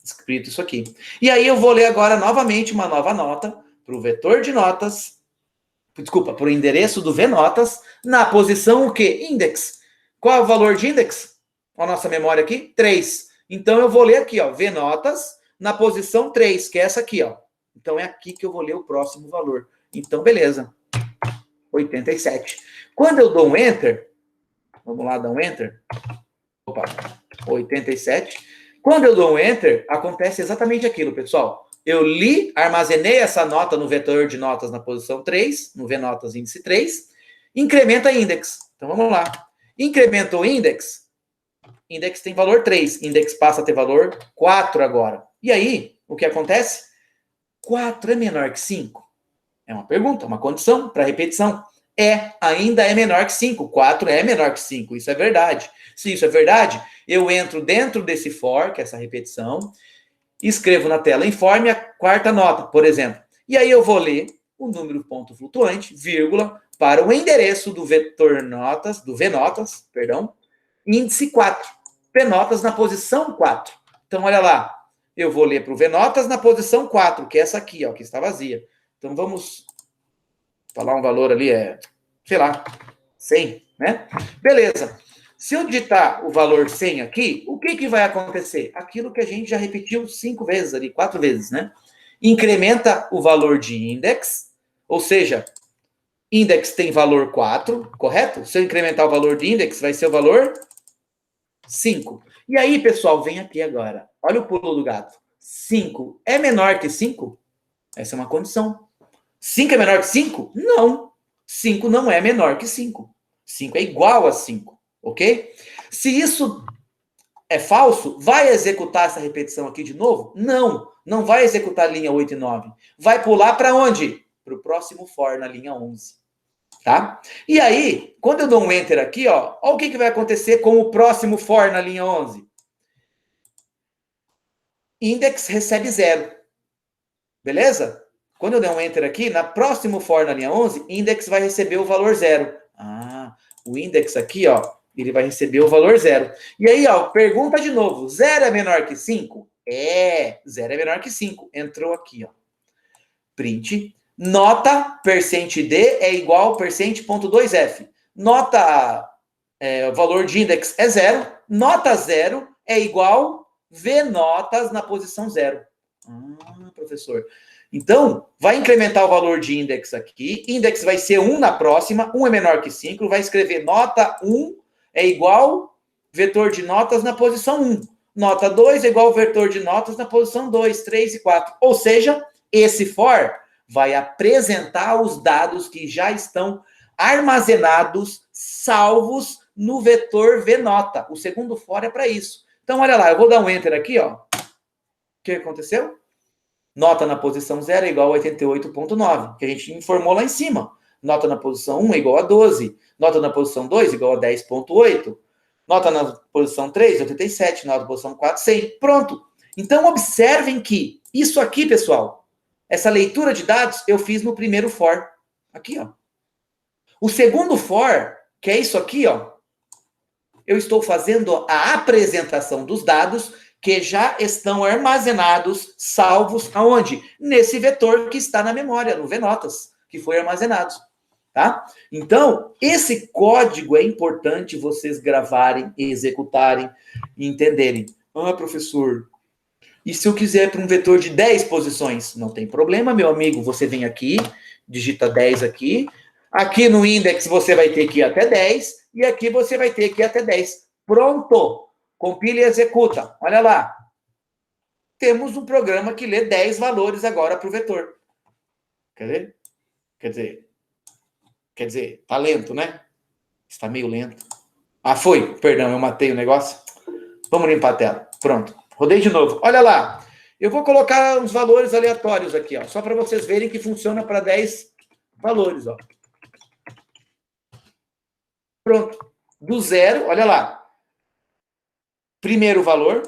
escrito isso aqui. E aí eu vou ler agora novamente uma nova nota para o vetor de notas, desculpa, para o endereço do vnotas, na posição o quê? Index. Qual é o valor de index? A nossa memória aqui? 3. Então, eu vou ler aqui, ó, vnotas na posição 3, que é essa aqui, ó. Então, é aqui que eu vou ler o próximo valor. Então, beleza. 87. Quando eu dou um Enter, vamos lá, dar um Enter. Opa, 87. Quando eu dou um Enter, acontece exatamente aquilo, pessoal. Eu li, armazenei essa nota no vetor de notas na posição 3, no vnotas índice 3, incrementa index. Então, vamos lá. Incrementou o index, index tem valor 3, index passa a ter valor 4 agora. E aí, o que acontece? 4 é menor que 5? É uma pergunta, uma condição para repetição. Ainda é menor que 5. 4 é menor que 5, isso é verdade. Se isso é verdade, eu entro dentro desse for, que é essa repetição, escrevo na tela informe a quarta nota, por exemplo. E aí eu vou ler o número ponto flutuante, vírgula, para o endereço do vetor notas, do vnotas, perdão, índice 4. Vnotas na posição 4. Então, olha lá. Eu vou ler para o vnotas na posição 4, que é essa aqui, ó, que está vazia. Então, vamos falar um valor ali, sei lá, 100, né? Beleza. Se eu digitar o valor 100 aqui, o que vai acontecer? Aquilo que a gente já repetiu 5 vezes ali, 4 vezes, né? Incrementa o valor de index, ou seja, index tem valor 4, correto? Se eu incrementar o valor de index, vai ser o valor 5. E aí, pessoal, vem aqui agora. Olha o pulo do gato. 5 é menor que 5? Essa é uma condição. 5 é menor que 5? Não. 5 não é menor que 5. 5 é igual a 5, ok? Se isso é falso, vai executar essa repetição aqui de novo? Não. Não vai executar a linha 8 e 9. Vai pular para onde? Para o próximo for na linha 11. Tá? E aí, quando eu dou um enter aqui, ó, olha o que vai acontecer com o próximo for na linha 11. Index recebe 0. Beleza? Quando eu der um enter aqui, na próximo for na linha 11, index vai receber o valor 0. O index aqui, ó, ele vai receber o valor 0. E aí, ó, pergunta de novo, 0 é menor que 5? 0 é menor que 5. Entrou aqui, ó. Print. Nota %d é igual %.2f. Nota, o valor de index é 0. Nota 0 é igual v notas na posição 0. Professor. Então, vai incrementar o valor de index aqui. Index vai ser 1 na próxima. 1 é menor que 5. Vai escrever nota 1 é igual vetor de notas na posição 1. Nota 2 é igual vetor de notas na posição 2, 3 e 4. Ou seja, esse for vai apresentar os dados que já estão armazenados, salvos no vetor vnota. O segundo for é para isso. Então, olha lá, eu vou dar um enter aqui, ó. O que aconteceu? Nota na posição 0 é igual a 88,9, que a gente informou lá em cima. Nota na posição 1 é igual a 12. Nota na posição 2 é igual a 10,8. Nota na posição 3, 87. Nota na posição 4, 100. Pronto. Então, observem que isso aqui, pessoal, essa leitura de dados, eu fiz no primeiro for. Aqui, ó. O segundo for, que é isso aqui, ó. Eu estou fazendo a apresentação dos dados que já estão armazenados, salvos, aonde? Nesse vetor que está na memória, no vnotas, que foi armazenado, tá? Então, esse código é importante vocês gravarem, executarem e entenderem. Professor, e se eu quiser para um vetor de 10 posições? Não tem problema, meu amigo, você vem aqui, digita 10 aqui, aqui no index você vai ter que ir até 10, e aqui você vai ter que ir até 10. Pronto! Compila e executa. Olha lá. Temos um programa que lê 10 valores agora para o vetor. Quer dizer, tá lento, né? Está meio lento. Foi. Perdão, eu matei o negócio. Vamos limpar a tela. Pronto. Rodei de novo. Olha lá. Eu vou colocar uns valores aleatórios aqui, ó, só para vocês verem que funciona para 10 valores, ó. Pronto. Do 0, olha lá. Primeiro valor,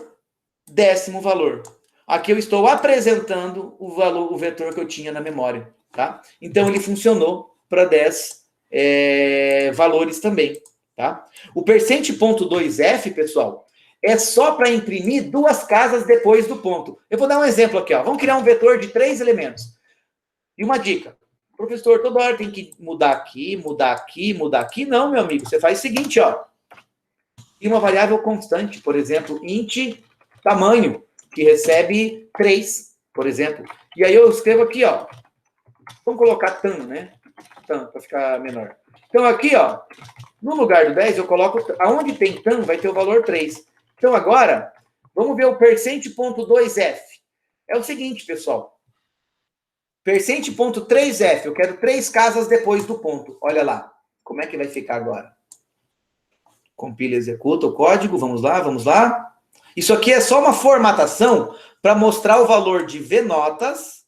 10º valor. Aqui eu estou apresentando o valor, o vetor que eu tinha na memória, tá? Então, ele funcionou para 10 valores também, tá? O %.2f, pessoal, é só para imprimir 2 casas depois do ponto. Eu vou dar um exemplo aqui, ó. Vamos criar um vetor de 3 elementos. E uma dica. Professor, toda hora tem que mudar aqui, mudar aqui, mudar aqui. Não, meu amigo, você faz o seguinte, ó. E uma variável constante, por exemplo, int tamanho, que recebe 3, por exemplo. E aí eu escrevo aqui, ó. Vamos colocar tam, né? Tam, para ficar menor. Então aqui, ó, no lugar do 10, eu coloco, aonde tem tam, vai ter o valor 3. Então agora, vamos ver o %.2f. É o seguinte, pessoal. %.3f, eu quero 3 casas depois do ponto. Olha lá, como é que vai ficar agora? Compila e executa o código. Vamos lá, vamos lá. Isso aqui é só uma formatação para mostrar o valor de VNotas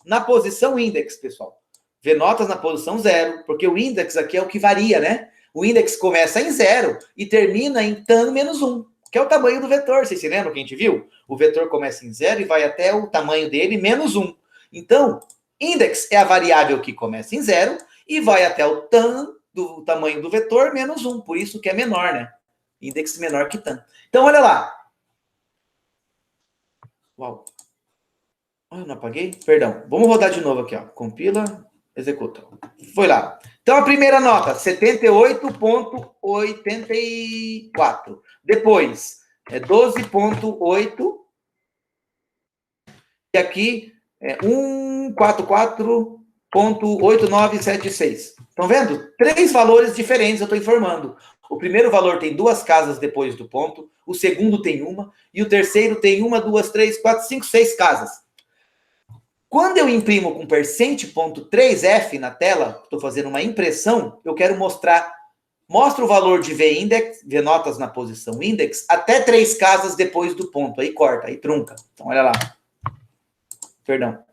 na posição index, pessoal. VNotas na posição 0, porque o index aqui é o que varia, né? O index começa em 0 e termina em tan menos 1, que é o tamanho do vetor. Vocês se lembram que a gente viu? O vetor começa em 0 e vai até o tamanho dele, menos 1. Então, index é a variável que começa em 0 e vai até o tan do tamanho do vetor, menos 1. Por isso que é menor, né? Index menor que tan. Então, olha lá. Uau. Eu não apaguei? Perdão. Vamos rodar de novo aqui, ó. Compila, executa. Foi lá. Então, a primeira nota, 78,84. Depois, 12,8. E aqui, 144,8976. Estão vendo? 3 valores diferentes eu estou informando. O primeiro valor tem 2 casas depois do ponto, o segundo tem 1, e o terceiro tem 1, 2, 3, 4, 5, 6 casas. Quando eu imprimo com %.3f na tela, estou fazendo uma impressão, eu quero mostra o valor de VNotas na posição index até 3 casas depois do ponto. Aí corta, aí trunca. Então, olha lá. Perdão.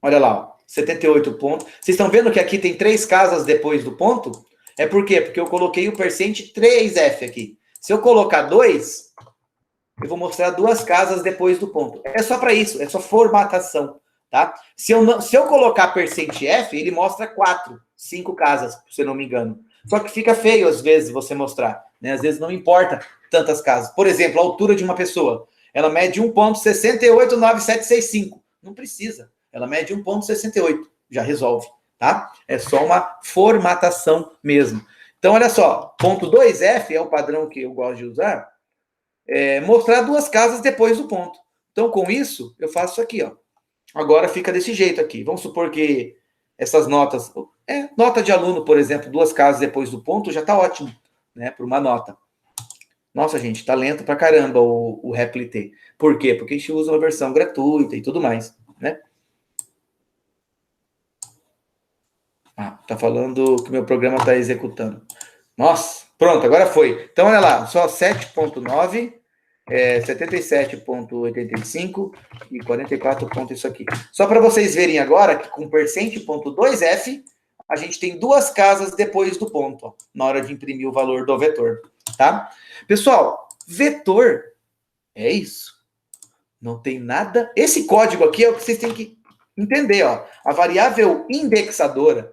Olha lá, ó, 78 pontos. Vocês estão vendo que aqui tem 3 casas depois do ponto? É por quê? Porque eu coloquei o %3f aqui. Se eu colocar 2... eu vou mostrar 2 casas depois do ponto. É só para isso, é só formatação, tá? Se eu colocar %f, ele mostra 4, 5 casas, se eu não me engano. Só que fica feio, às vezes, você mostrar, né? Às vezes não importa tantas casas. Por exemplo, a altura de uma pessoa. Ela mede 1,689765. Não precisa. Ela mede 1,68. Já resolve, tá? É só uma formatação mesmo. Então, olha só. Ponto 2F é o padrão que eu gosto de usar. Mostrar 2 casas depois do ponto. Então, com isso, eu faço isso aqui, ó. Agora fica desse jeito aqui. Vamos supor que essas notas... nota de aluno, por exemplo, 2 casas depois do ponto, já tá ótimo, né? Para uma nota. Nossa, gente, tá lento pra caramba o Replit. Por quê? Porque a gente usa uma versão gratuita e tudo mais, né? Tá falando que o meu programa tá executando. Nossa, pronto, agora foi. Então, olha lá, só 7,9, 77,85 e 44 pontos isso aqui. Só para vocês verem agora que com %.2f, a gente tem 2 casas depois do ponto, ó, na hora de imprimir o valor do vetor, tá? Pessoal, vetor é isso. Não tem nada... Esse código aqui é o que vocês têm que entender, ó. A variável indexadora,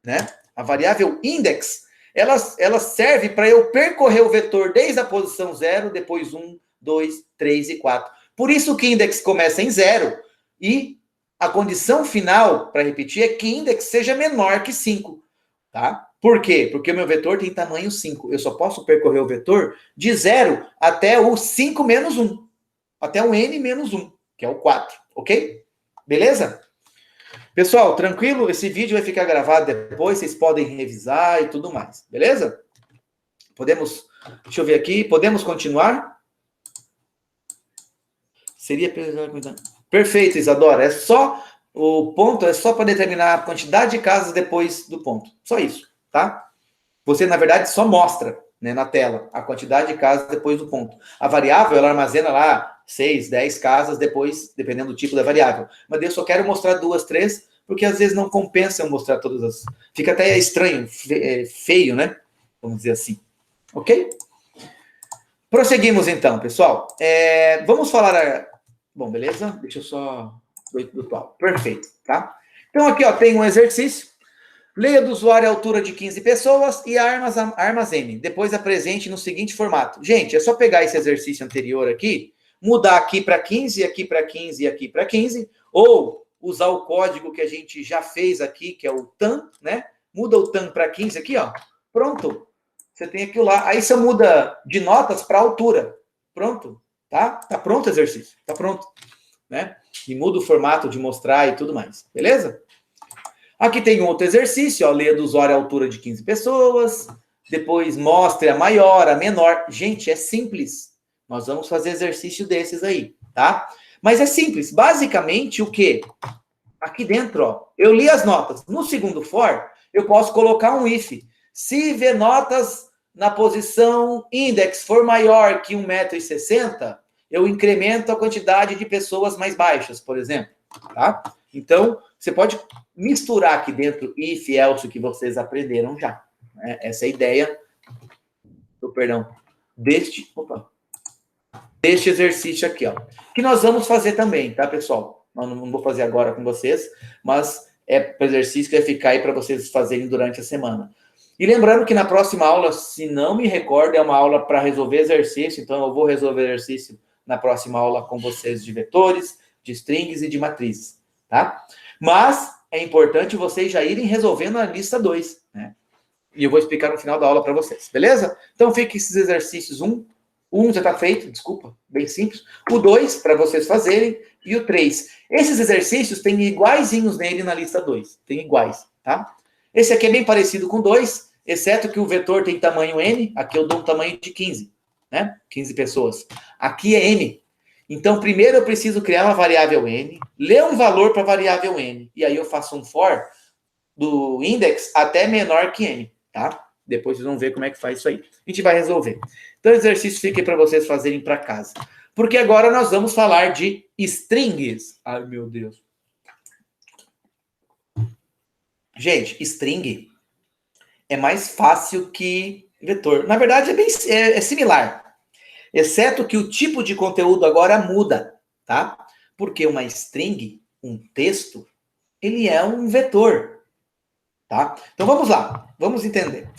né? A variável index, ela serve para eu percorrer o vetor desde a posição 0, depois 1, 2, 3 e 4. Por isso que index começa em 0 e a condição final, para repetir, é que index seja menor que 5, tá? Por quê? Porque o meu vetor tem tamanho 5. Eu só posso percorrer o vetor de 0 até o 5 menos 1. Até o n menos 1, que é o 4, ok? Beleza? Pessoal, tranquilo? Esse vídeo vai ficar gravado depois, vocês podem revisar e tudo mais, beleza? Podemos, deixa eu ver aqui, podemos continuar? Seria... Perfeito, Isadora, o ponto é só para determinar a quantidade de casas depois do ponto, só isso, tá? Você, na verdade, só mostra, né, na tela a quantidade de casas depois do ponto. A variável, ela armazena lá 6, 10 casas depois, dependendo do tipo da variável. Mas eu só quero mostrar 2, 3, porque às vezes não compensa eu mostrar todas as... Fica até estranho, feio, né? Vamos dizer assim. Ok? Prosseguimos então, pessoal. Vamos falar... Bom, beleza? Deixa eu só... virtual. Perfeito, tá? Então aqui, ó, tem um exercício. Leia do usuário a altura de 15 pessoas e armazene. Depois apresente no seguinte formato. Gente, é só pegar esse exercício anterior aqui, mudar aqui para 15, aqui para 15 e aqui para 15, ou usar o código que a gente já fez aqui, que é o TAN, né? Muda o TAN para 15 aqui, ó. Pronto. Você tem aquilo lá. Aí você muda de notas para altura. Pronto. Tá? Tá pronto o exercício. Tá pronto. Né? E muda o formato de mostrar e tudo mais. Beleza? Aqui tem um outro exercício, ó, leia do usuário a altura de 15 pessoas, depois mostre a maior, a menor. Gente, é simples. Nós vamos fazer exercício desses aí, tá? Mas é simples. Basicamente, o quê? Aqui dentro, ó, eu li as notas. No segundo for, eu posso colocar um if. Se VNotas na posição index for maior que 1,60 m, eu incremento a quantidade de pessoas mais baixas, por exemplo. Tá? Então, você pode misturar aqui dentro if, else, que vocês aprenderam já. Né? Essa é a ideia deste exercício aqui, ó. Que nós vamos fazer também, tá, pessoal? Eu não vou fazer agora com vocês, mas é para exercício que vai ficar aí para vocês fazerem durante a semana. E lembrando que na próxima aula, se não me recordo, é uma aula para resolver exercício, então eu vou resolver exercício na próxima aula com vocês de vetores, de strings e de matrizes, tá? Mas é importante vocês já irem resolvendo a lista 2, né? E eu vou explicar no final da aula para vocês, beleza? Então fiquem esses exercícios 1 já está feito, desculpa, bem simples. O 2 para vocês fazerem e o 3. Esses exercícios têm iguaizinhos nele na lista 2, tem iguais, tá? Esse aqui é bem parecido com 2, exceto que o vetor tem tamanho n, aqui eu dou um tamanho de 15, né? 15 pessoas. Aqui é n. Então, primeiro eu preciso criar uma variável n, ler um valor para a variável n, e aí eu faço um for do index até menor que n, tá? Depois vocês vão ver como é que faz isso aí. A gente vai resolver. Então, o exercício fica aí para vocês fazerem para casa. Porque agora nós vamos falar de strings. Ai, meu Deus. Gente, string é mais fácil que vetor. Na verdade, é similar. Exceto que o tipo de conteúdo agora muda, tá? Porque uma string, um texto, ele é um vetor, tá? Então vamos lá, vamos entender.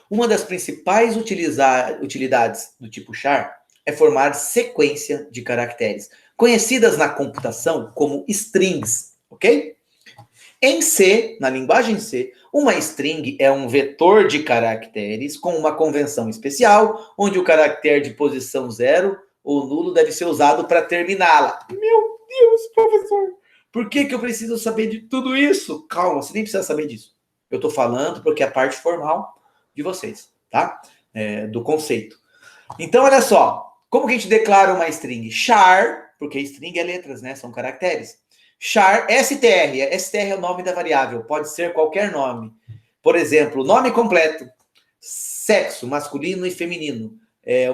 Uma das principais utilidades do tipo char é formar sequência de caracteres, conhecidas na computação como strings, ok? Em C, na linguagem C, uma string é um vetor de caracteres com uma convenção especial, onde o caractere de posição 0 ou nulo deve ser usado para terminá-la. Meu Deus, professor! Por que eu preciso saber de tudo isso? Calma, você nem precisa saber disso. Eu estou falando porque é a parte formal de vocês, tá? Do conceito. Então, olha só. Como que a gente declara uma string? Char, porque string é letras, né? São caracteres. Char, str. Str é o nome da variável. Pode ser qualquer nome. Por exemplo, nome completo. Sexo, masculino e feminino.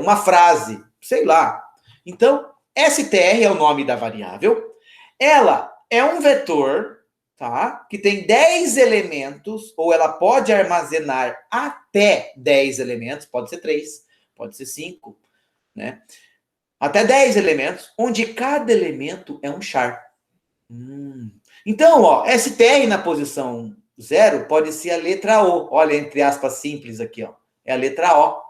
Uma frase, sei lá. Então, str é o nome da variável. Ela é um vetor, tá? Que tem 10 elementos, ou ela pode armazenar até 10 elementos. Pode ser 3, pode ser 5, né? Até 10 elementos, onde cada elemento é um char. Então, ó, str na posição 0 pode ser a letra O. Olha, entre aspas simples aqui, ó. É a letra O.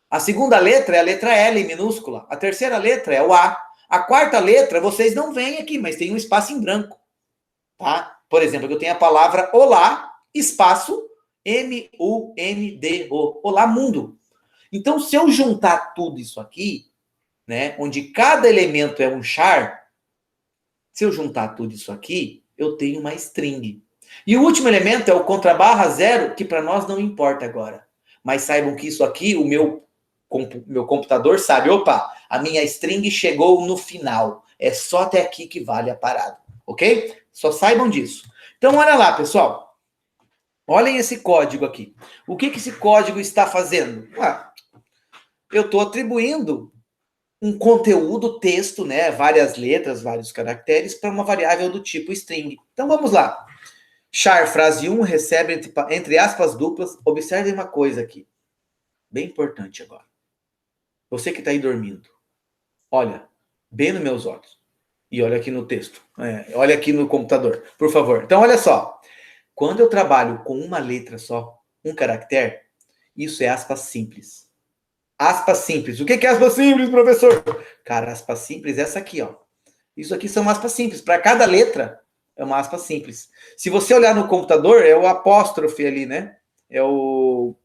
A segunda letra é a letra L minúscula. A terceira letra é o A. A quarta letra, vocês não veem aqui, mas tem um espaço em branco. Tá? Por exemplo, eu tenho a palavra olá, espaço M-U-N-D-O. Olá, mundo. Então, se eu juntar tudo isso aqui, né, onde cada elemento é um char, se eu juntar tudo isso aqui, eu tenho uma string. E o último elemento é o contrabarra 0, que para nós não importa agora. Mas saibam que isso aqui, o meu computador sabe, opa, a minha string chegou no final. É só até aqui que vale a parada, ok? Só saibam disso. Então, olha lá, pessoal. Olhem esse código aqui. O que esse código está fazendo? Eu estou atribuindo um conteúdo, texto, né? Várias letras, vários caracteres, para uma variável do tipo string. Então, vamos lá. Char frase 1 recebe, entre aspas duplas. Observe uma coisa aqui. Bem importante agora. Você que está aí dormindo. Olha, bem nos meus olhos. E olha aqui no texto. Olha aqui no computador, por favor. Então, olha só. Quando eu trabalho com uma letra só, um caractere, isso é aspas simples. Aspas simples. O que é aspas simples, professor? Cara, aspas simples é essa aqui, ó. Isso aqui são aspas simples. Para cada letra, é uma aspa simples. Se você olhar no computador, é o apóstrofe ali, né? Não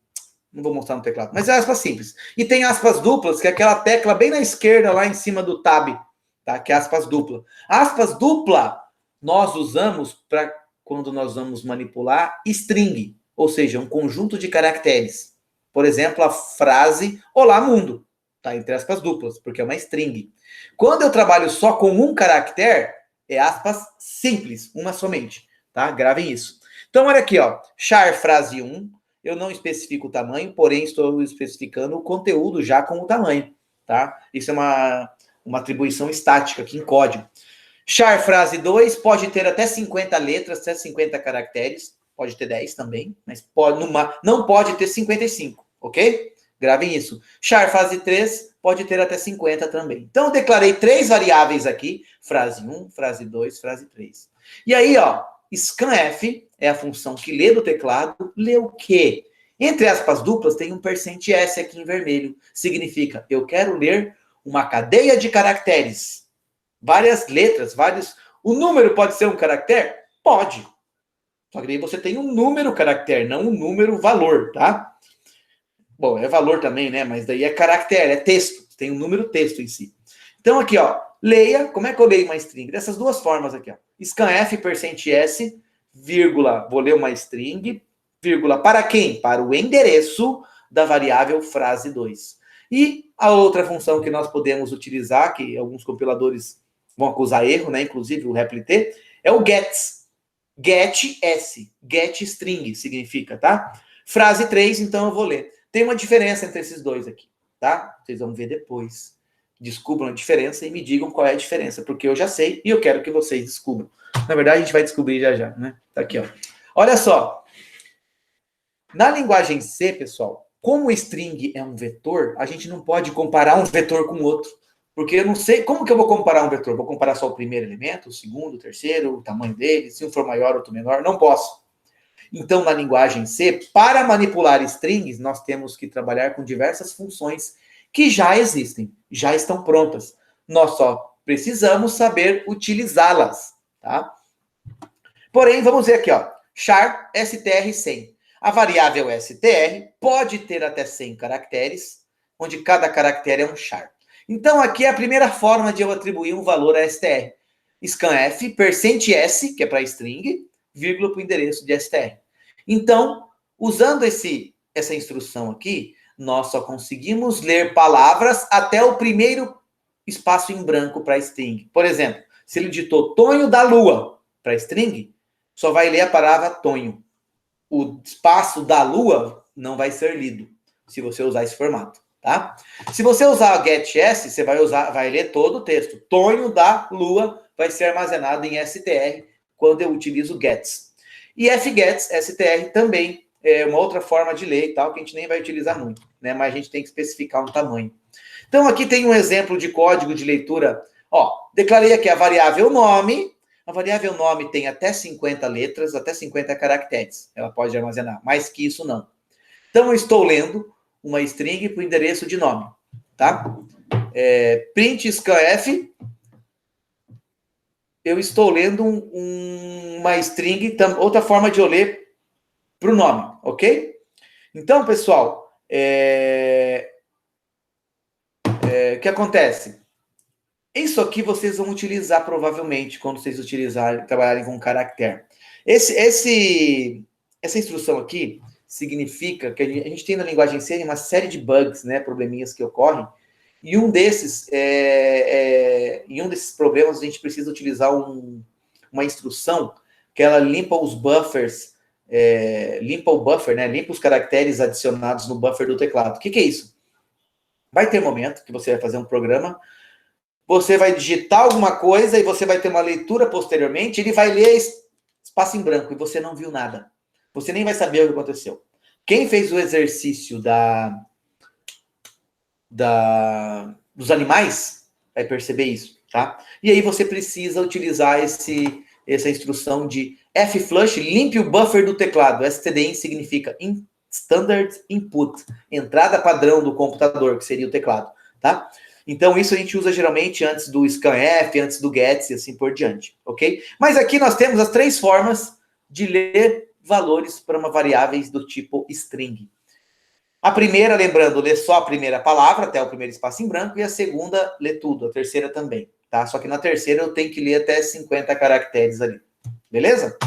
vou mostrar no teclado, mas é aspas simples. E tem aspas duplas, que é aquela tecla bem na esquerda, lá em cima do tab, tá? Que é aspas dupla. Aspas dupla, nós usamos para quando nós vamos manipular string, ou seja, um conjunto de caracteres. Por exemplo, a frase Olá, mundo. Tá entre aspas duplas, porque é uma string. Quando eu trabalho só com um caractere, é aspas simples, uma somente. Tá? Gravem isso. Então, olha aqui, ó. Char frase 1 eu não especifico o tamanho, porém estou especificando o conteúdo já com o tamanho, tá? Isso é uma atribuição estática aqui em código. Char frase 2 pode ter até 50 letras, até 50 caracteres, pode ter 10 também, mas não pode ter 55, ok? Gravem isso. Char frase 3 pode ter até 50 também. Então, eu declarei 3 variáveis aqui, frase 1, frase 2, frase 3. E aí, ó, scanf é a função que lê do teclado, lê o quê? Entre aspas duplas, tem um %s aqui em vermelho. Significa, eu quero ler uma cadeia de caracteres. Várias letras, vários... O número pode ser um caractere? Pode. Só que aí você tem um número caractere, não um número valor, tá? Bom, é valor também, né? Mas daí é caractere, é texto. Tem um número texto em si. Então aqui, ó, leia. Como é que eu leio uma string? Dessas duas formas aqui, ó. Scanf, %s, vírgula, vou ler uma string, vírgula, para quem? Para o endereço da variável frase 2. E a outra função que nós podemos utilizar, que alguns compiladores vão acusar erro, né? Inclusive o replit, é o gets. Get s. Get string significa, tá? Frase 3, então eu vou ler. Tem uma diferença entre esses dois aqui, tá? Vocês vão ver depois. Descubram a diferença e me digam qual é a diferença, porque eu já sei e eu quero que vocês descubram. Na verdade, a gente vai descobrir já, né? Tá aqui, ó. Olha só. Na linguagem C, pessoal, como o string é um vetor, a gente não pode comparar um vetor com outro. Porque eu não sei... Como que eu vou comparar um vetor? Vou comparar só o primeiro elemento, o segundo, o terceiro, o tamanho dele, se um for maior, outro menor? Não posso. Então, na linguagem C, para manipular strings, nós temos que trabalhar com diversas funções que já existem, já estão prontas. Nós só precisamos saber utilizá-las, tá? Porém, vamos ver aqui, ó. Char str 100. A variável str pode ter até 100 caracteres, onde cada caractere é um char. Então, aqui é a primeira forma de eu atribuir um valor a str. Scanf, %s, que é para string, vírgula para o endereço de str. Então, usando essa instrução aqui, nós só conseguimos ler palavras até o primeiro espaço em branco para string. Por exemplo, se ele digitou Tonho da Lua para string, só vai ler a palavra Tonho. O espaço da Lua não vai ser lido, se você usar esse formato, tá? Se você usar o getS, você vai ler todo o texto. Tonho da Lua vai ser armazenado em str quando eu utilizo gets. E fgets, str, também é uma outra forma de ler e tal, que a gente nem vai utilizar muito, né? Mas a gente tem que especificar um tamanho. Então, aqui tem um exemplo de código de leitura. Ó, declarei aqui a variável nome. A variável nome tem até 50 letras, até 50 caracteres. Ela pode armazenar, mais que isso não. Então, eu estou lendo uma string para o endereço de nome, tá? Print scanf. Eu estou lendo uma string, outra forma de eu ler para o nome, ok? Então, pessoal, o que acontece? Isso aqui vocês vão utilizar provavelmente quando vocês trabalharem com caractere. Essa instrução aqui significa que a gente tem na linguagem C uma série de bugs, né, probleminhas que ocorrem, e um desses problemas a gente precisa utilizar uma instrução que ela limpa os buffers, limpa o buffer, né, limpa os caracteres adicionados no buffer do teclado. O que é isso? Vai ter momento que você vai fazer um programa, você vai digitar alguma coisa e você vai ter uma leitura posteriormente, ele vai ler espaço em branco e você não viu nada. Você nem vai saber o que aconteceu. Quem fez o exercício dos animais vai perceber isso, tá? E aí você precisa utilizar essa instrução de flush, limpe o buffer do teclado. stdin significa Standard Input, entrada padrão do computador, que seria o teclado, tá? Então, isso a gente usa geralmente antes do scanf, antes do gets e assim por diante, ok? Mas aqui nós temos as 3 formas de ler valores para uma variável do tipo string. A primeira, lembrando, lê só a primeira palavra, até o primeiro espaço em branco, e a segunda, lê tudo, a terceira também, tá? Só que na terceira eu tenho que ler até 50 caracteres ali, beleza?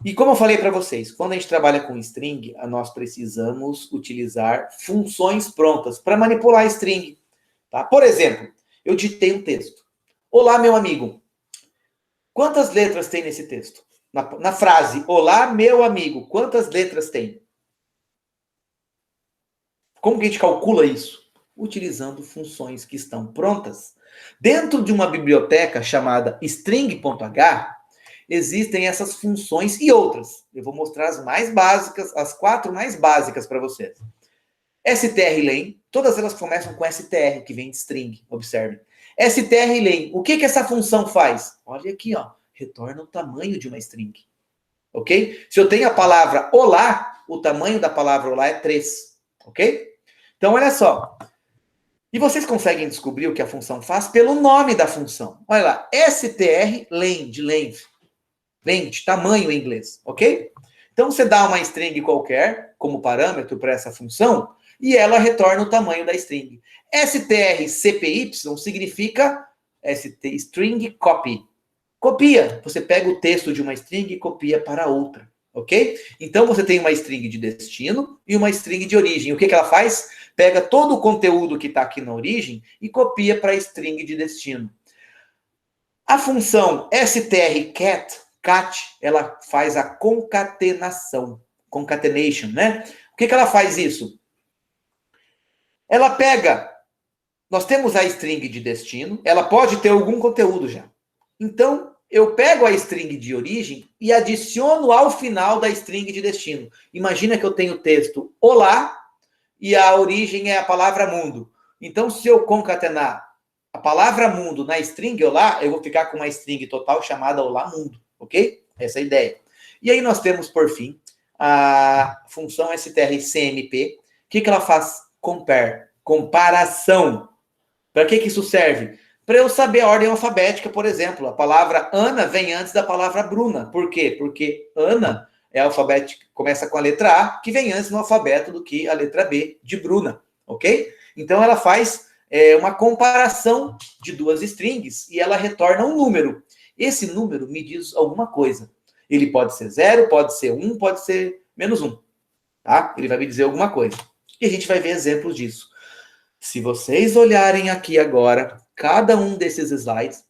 E como eu falei para vocês, quando a gente trabalha com string, nós precisamos utilizar funções prontas para manipular a string. Tá? Por exemplo, eu digitei um texto. Olá, meu amigo. Quantas letras tem nesse texto? Na frase, olá, meu amigo, quantas letras tem? Como que a gente calcula isso? Utilizando funções que estão prontas. Dentro de uma biblioteca chamada string.h, existem essas funções e outras. Eu vou mostrar as mais básicas, as 4 mais básicas para vocês. strlen, todas elas começam com str, que vem de string, observe. strlen, o que essa função faz? Olha aqui, ó, retorna o tamanho de uma string. Ok? Se eu tenho a palavra olá, o tamanho da palavra olá é 3. Ok? Então, olha só. E vocês conseguem descobrir o que a função faz pelo nome da função. Olha lá, strlen, de length. Length, tamanho em inglês, ok? Então, você dá uma string qualquer como parâmetro para essa função e ela retorna o tamanho da string. strcpy significa string copy. Copia. Você pega o texto de uma string e copia para outra, ok? Então, você tem uma string de destino e uma string de origem. O que ela faz? Pega todo o conteúdo que está aqui na origem e copia para a string de destino. A função strcat, ela faz a concatenação. Concatenation, né? O que ela faz isso? Ela pega... Nós temos a string de destino, ela pode ter algum conteúdo já. Então, eu pego a string de origem e adiciono ao final da string de destino. Imagina que eu tenho o texto olá e a origem é a palavra mundo. Então, se eu concatenar a palavra mundo na string olá, eu vou ficar com uma string total chamada olá mundo, ok? Essa é a ideia. E aí nós temos, por fim, a função strcmp. O que ela faz? Compare, comparação. Para que isso serve? Para eu saber a ordem alfabética, por exemplo. A palavra Ana vem antes da palavra Bruna. Por quê? Porque Ana é alfabética, começa com a letra A, que vem antes no alfabeto do que a letra B de Bruna, ok? Então ela faz uma comparação de 2 strings e ela retorna um número. Esse número me diz alguma coisa. Ele pode ser 0, pode ser 1, pode ser -1, tá? Ele vai me dizer alguma coisa. E a gente vai ver exemplos disso. Se vocês olharem aqui agora, cada um desses slides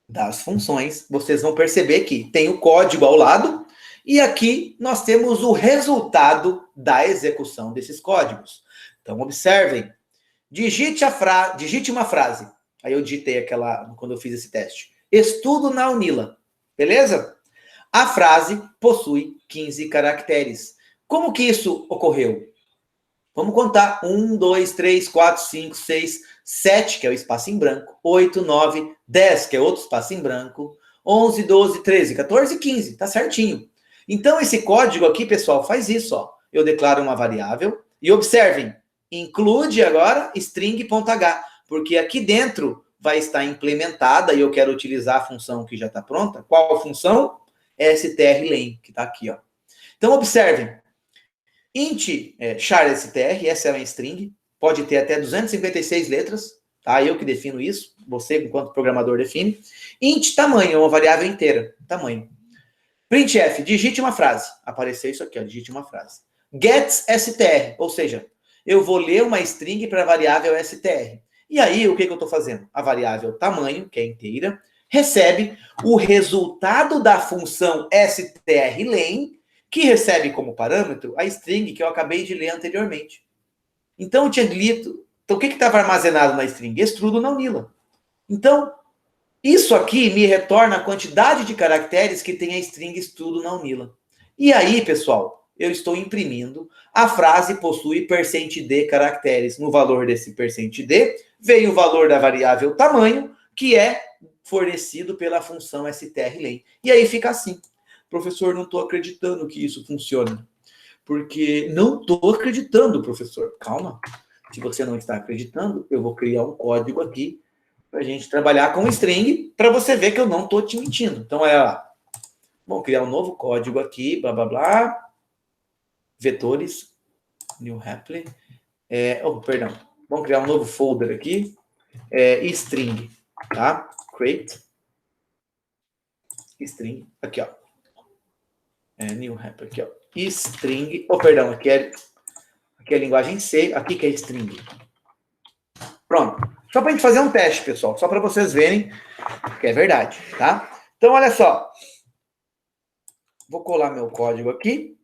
das funções, vocês vão perceber que tem o código ao lado e aqui nós temos o resultado da execução desses códigos. Então, observem. Digite uma frase. Aí eu digitei aquela, quando eu fiz esse teste. Estudo na Unila. Beleza? A frase possui 15 caracteres. Como que isso ocorreu? Vamos contar. 1, 2, 3, 4, 5, 6, 7, que é o espaço em branco. 8, 9, 10, que é outro espaço em branco. 11, 12, 13, 14 e 15. Tá certinho. Então, esse código aqui, pessoal, faz isso. Ó. Eu declaro uma variável. E observem. Include agora string.h. Porque aqui dentro vai estar implementada e eu quero utilizar a função que já está pronta. Qual função? strlen, que está aqui. Ó. Então, observem. Int char.str, essa é uma string, pode ter até 256 letras, tá? Eu que defino isso, você, enquanto programador, define. Int tamanho, é uma variável inteira, tamanho. Printf, digite uma frase. Apareceu isso aqui, ó, digite uma frase. GetStr, ou seja, eu vou ler uma string para a variável str. E aí, o que eu estou fazendo? A variável tamanho, que é inteira, recebe o resultado da função strlen, que recebe como parâmetro a string que eu acabei de ler anteriormente. Então, eu tinha lido... Então, o que estava armazenado na string? Estrudo na Unila. Então, isso aqui me retorna a quantidade de caracteres que tem a string estudo na Unila. E aí, pessoal, eu estou imprimindo. A frase possui %d caracteres. No valor desse %d, vem o valor da variável tamanho, que é fornecido pela função strlen. E aí fica assim. Professor, não estou acreditando que isso funciona. Porque não estou acreditando, professor. Calma. Se você não está acreditando, eu vou criar um código aqui para a gente trabalhar com string, para você ver que eu não estou te mentindo. Então, vamos criar um novo código aqui, blá, blá, blá. Vetores, new happily. Perdão. Vamos criar um novo folder aqui. String, tá? Create. String, aqui, ó. New happily, aqui, ó. String, perdão, aqui é a linguagem C, aqui que é string. Pronto. Só para a gente fazer um teste, pessoal. Só para vocês verem que é verdade, tá? Então, olha só. Vou colar meu código aqui.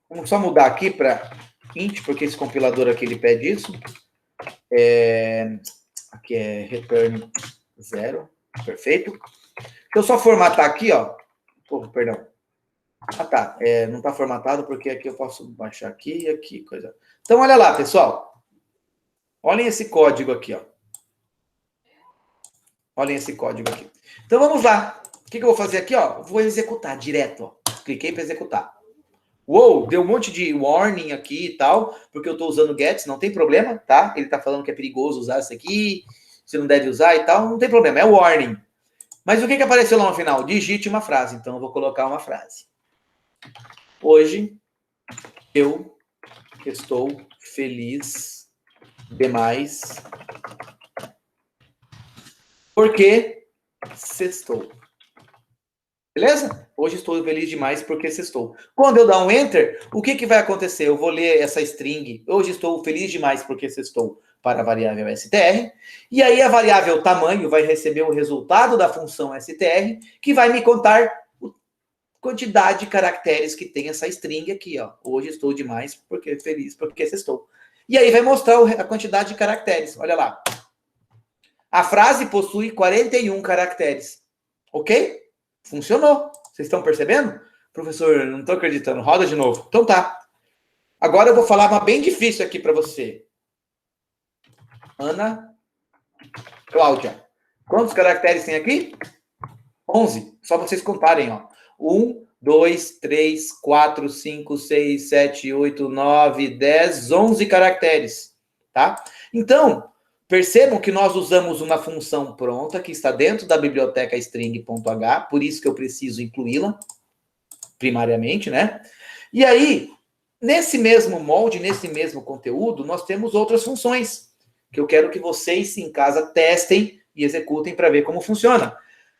Vamos só mudar aqui para int, porque esse compilador aqui ele pede isso. Aqui é return 0. Perfeito. Deixa eu só formatar aqui, ó. Oh, perdão. Ah, tá. Não está formatado porque aqui eu posso baixar aqui e aqui, coisa. Então, olha lá, pessoal. Olhem esse código aqui, ó. Olhem esse código aqui. Então, vamos lá. O que eu vou fazer aqui, ó? Vou executar direto, ó. Cliquei para executar. Uou, deu um monte de warning aqui e tal, porque eu estou usando gets, não tem problema, tá? Ele está falando que é perigoso usar isso aqui, você não deve usar e tal, não tem problema, é warning. Mas o que apareceu lá no final? Digite uma frase, então eu vou colocar uma frase. Hoje eu estou feliz demais porque sextou. Beleza? Hoje estou feliz demais porque sextou. Quando eu dar um enter, o que vai acontecer? Eu vou ler essa string. Hoje estou feliz demais porque sextou para a variável str. E aí a variável tamanho vai receber o resultado da função str, que vai me contar a quantidade de caracteres que tem essa string aqui, ó. Hoje estou demais porque feliz porque sextou. E aí vai mostrar a quantidade de caracteres. Olha lá. A frase possui 41 caracteres. Ok? Funcionou. Vocês estão percebendo? Professor, não estou acreditando. Roda de novo. Então tá. Agora eu vou falar uma bem difícil aqui para você. Ana Cláudia. Quantos caracteres tem aqui? 11. Só vocês contarem, ó. 1, 2, 3, 4, 5, 6, 7, 8, 9, 10, 11 caracteres. Tá? Então, percebam que nós usamos uma função pronta que está dentro da biblioteca string.h, por isso que eu preciso incluí-la, primariamente, né? E aí, nesse mesmo molde, nesse mesmo conteúdo, nós temos outras funções que eu quero que vocês em casa testem e executem para ver como funciona.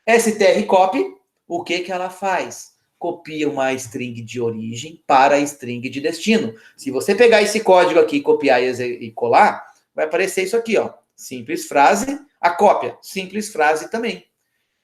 strcopy, o que ela faz? Copia uma string de origem para a string de destino. Se você pegar esse código aqui, copiar e colar, vai aparecer isso aqui, ó. Simples frase, a cópia, simples frase também.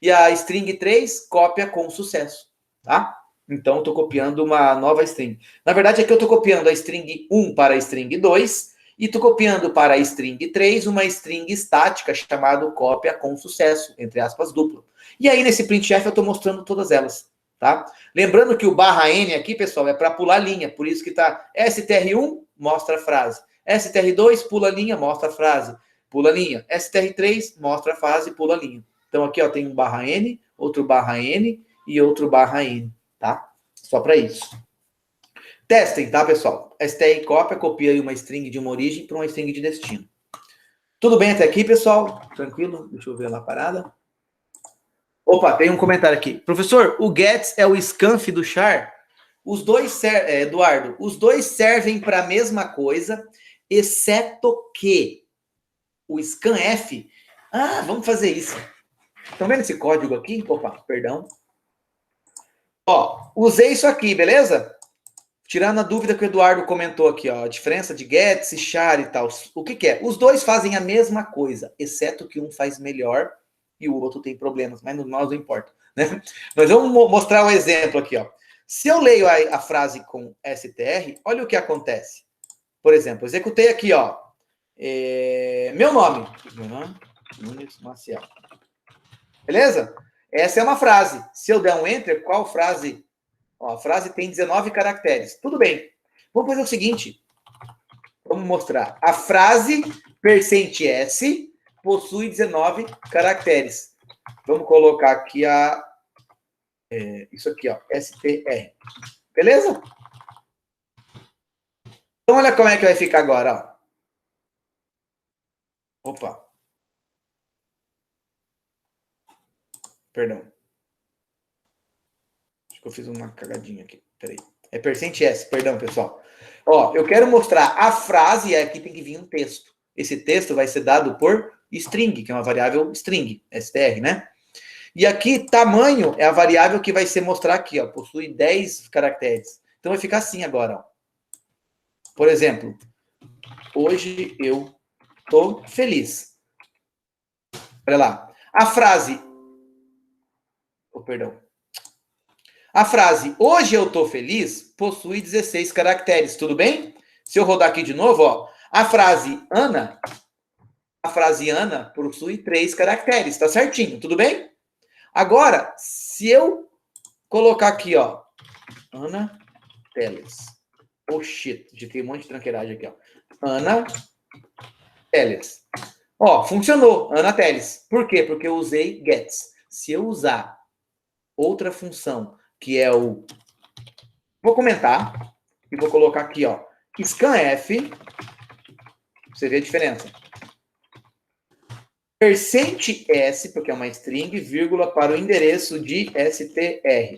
E a string 3, cópia com sucesso, tá? Então, estou copiando uma nova string. Na verdade, aqui eu estou copiando a string 1 para a string 2 e estou copiando para a string 3 uma string estática chamada cópia com sucesso, entre aspas, duplo. E aí, nesse printf, eu estou mostrando todas elas, tá? Lembrando que o /n aqui, pessoal, é para pular linha. Por isso que está str1, mostra a frase. str2, pula linha, mostra a frase. Pula linha. str3, mostra a frase, pula linha. Então, aqui ó, tem um /n, outro /n e outro /n, tá? Só para isso. Testem, tá, pessoal? str cópia, copia uma string de uma origem para uma string de destino. Tudo bem até aqui, pessoal? Tranquilo? Deixa eu ver lá a parada. Opa, tem um comentário aqui. Professor, o gets é o scanf do char? Os dois, Eduardo, os dois servem para a mesma coisa, exceto que o scanf... Ah, vamos fazer isso. Estão vendo esse código aqui? Opa, perdão. Ó, usei isso aqui, beleza? Tirando a dúvida que o Eduardo comentou aqui, ó, a diferença de gets e char e tal. O que é? Os dois fazem a mesma coisa, exceto que um faz melhor e o outro tem problemas, mas nós não importa, né? Mas vamos mostrar um exemplo aqui, ó. Se eu leio a frase com str, olha o que acontece. Por exemplo, executei aqui, ó. Meu nome. Nunes Maciel. Beleza? Essa é uma frase. Se eu der um enter, qual frase? Ó, a frase tem 19 caracteres. Tudo bem. Vamos fazer o seguinte. Vamos mostrar. A frase %s possui 19 caracteres. Vamos colocar aqui isso aqui, ó, str. Beleza? Então, olha como é que vai ficar agora, ó. Opa. Perdão. Acho que eu fiz uma cagadinha aqui. Peraí. É %s, perdão, pessoal. Ó, eu quero mostrar a frase e aqui tem que vir um texto. Esse texto vai ser dado por string, que é uma variável string, str, né? E aqui, tamanho é a variável que vai ser mostrar aqui, ó. Possui 10 caracteres. Então, vai ficar assim agora, ó. Por exemplo, hoje eu tô feliz. Olha lá. A frase... Oh, perdão. A frase, hoje eu tô feliz, possui 16 caracteres, tudo bem? Se eu rodar aqui de novo, ó, a frase Ana possui 3 caracteres, tá certinho, tudo bem? Agora, se eu colocar aqui, ó, Ana Teles. Oh, shit, digitei um monte de tranqueiragem aqui, ó. Ana Teles. Ó, funcionou, Ana Teles. Por quê? Porque eu usei gets. Se eu usar outra função, que é o... Vou comentar e vou colocar aqui, ó, scanf, você vê a diferença. %s, porque é uma string, vírgula, para o endereço de str.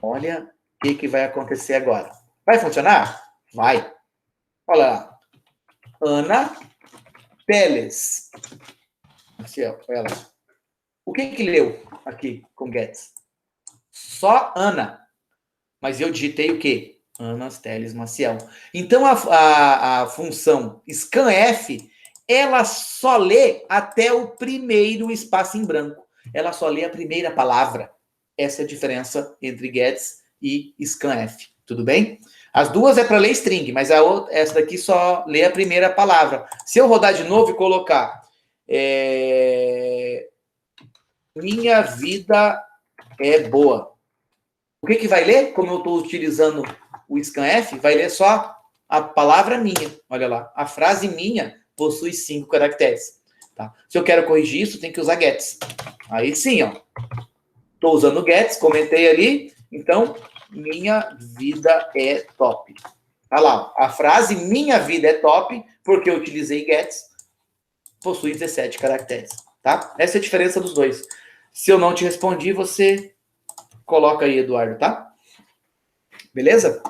Olha o que vai acontecer agora. Vai funcionar? Vai. Olha lá. Ana Teles. Aqui, ó, olha lá. O que leu aqui com gets? Só Ana. Mas eu digitei o quê? Ana Teles Maciel. Então, a função scanf, ela só lê até o primeiro espaço em branco. Ela só lê a primeira palavra. Essa é a diferença entre gets e scanf. Tudo bem? As duas é para ler string, mas essa daqui só lê a primeira palavra. Se eu rodar de novo e colocar minha vida é boa. O que vai ler? Como eu estou utilizando o scanf, vai ler só a palavra minha. Olha lá. A frase minha possui 5 caracteres. Tá? Se eu quero corrigir isso, tem que usar gets. Aí sim, ó. Estou usando gets, comentei ali. Então, minha vida é top. Olha lá. A frase minha vida é top, porque eu utilizei gets, possui 17 caracteres. Tá? Essa é a diferença dos dois. Se eu não te respondi, você coloca aí, Eduardo, tá? Beleza?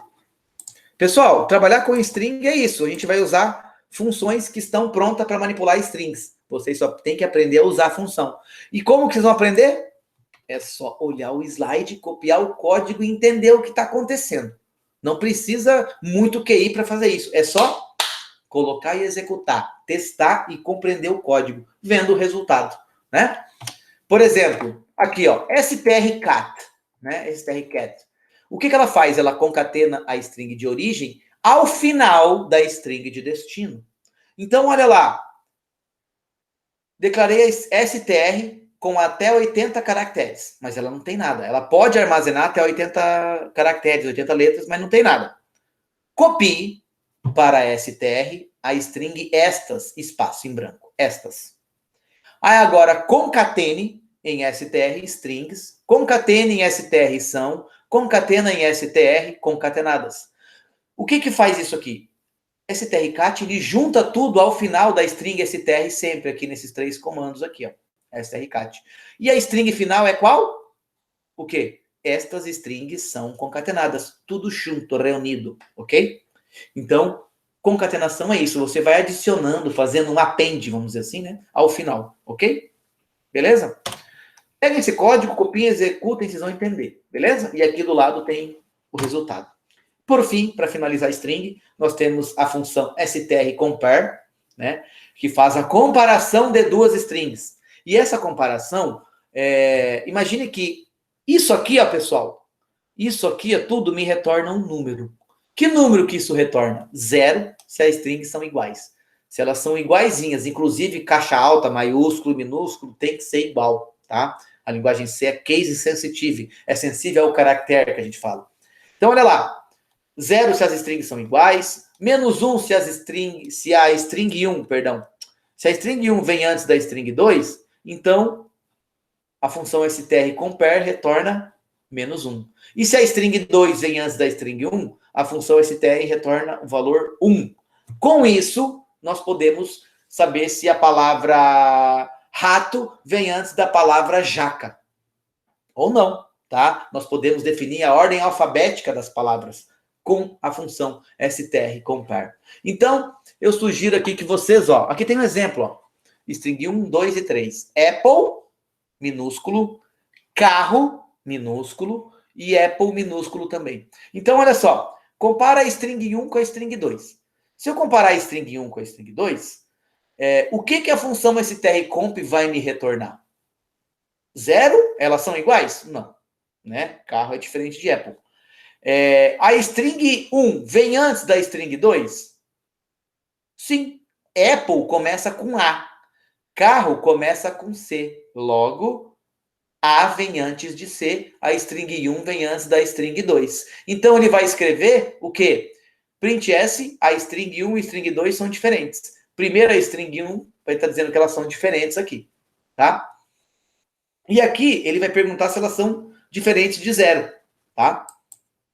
Pessoal, trabalhar com string é isso. A gente vai usar funções que estão prontas para manipular strings. Vocês só têm que aprender a usar a função. E como que vocês vão aprender? É só olhar o slide, copiar o código e entender o que está acontecendo. Não precisa muito QI para fazer isso. É só colocar e executar, testar e compreender o código, vendo o resultado, né? Por exemplo, aqui, ó, strcat, né? strcat. O que ela faz? Ela concatena a string de origem ao final da string de destino. Então, olha lá. Declarei str com até 80 caracteres, mas ela não tem nada. Ela pode armazenar até 80 caracteres, 80 letras, mas não tem nada. Copie para str a string estas, espaço em branco, estas. Aí agora concatene em str strings, concatene em str são, concatena em str concatenadas. O que faz isso aqui? strcat, ele junta tudo ao final da string str sempre aqui nesses 3 comandos aqui, ó. strcat. E a string final é qual? O quê? Estas strings são concatenadas, tudo junto, reunido, ok? Então, concatenação é isso, você vai adicionando, fazendo um append, vamos dizer assim, né, ao final, ok? Beleza? Pega esse código, copia, executa e vocês vão entender, beleza? E aqui do lado tem o resultado. Por fim, para finalizar a string, nós temos a função strCompare, né, que faz a comparação de 2 strings. E essa comparação, imagine que isso aqui, ó, pessoal, isso aqui, ó, tudo me retorna um número. Que número que isso retorna? 0, se as strings são iguais. Se elas são iguaizinhas, inclusive caixa alta, maiúsculo, minúsculo, tem que ser igual, tá? A linguagem C é case sensitive, é sensível ao caractere que a gente fala. Então, olha lá. 0 se as strings são iguais, menos 1 se a string 1, perdão. Se a string 1 vem antes da string 2, então a função strCompare retorna menos 1. E se a string 2 vem antes da string 1, a função str retorna o valor 1. Com isso, nós podemos saber se a palavra rato vem antes da palavra jaca. Ou não, tá? Nós podemos definir a ordem alfabética das palavras com a função strCompare. Então, eu sugiro aqui que vocês, ó, aqui tem um exemplo, ó, string 1, 2 e 3. Apple, minúsculo, carro, minúsculo, e Apple, minúsculo também. Então, olha só, compara a string 1 com a string 2. Se eu comparar a string 1 com a string 2, o que a função strcomp vai me retornar? 0? Elas são iguais? Não. Né? Carro é diferente de Apple. A string 1 vem antes da string 2? Sim. Apple começa com A. Carro começa com C. Logo, A vem antes de C. A string 1 vem antes da string 2. Então, ele vai escrever o quê? Print S, a string 1 e a string 2 são diferentes. Primeiro, a string 1 vai estar dizendo que elas são diferentes aqui. Tá? E aqui, ele vai perguntar se elas são diferentes de 0. Tá?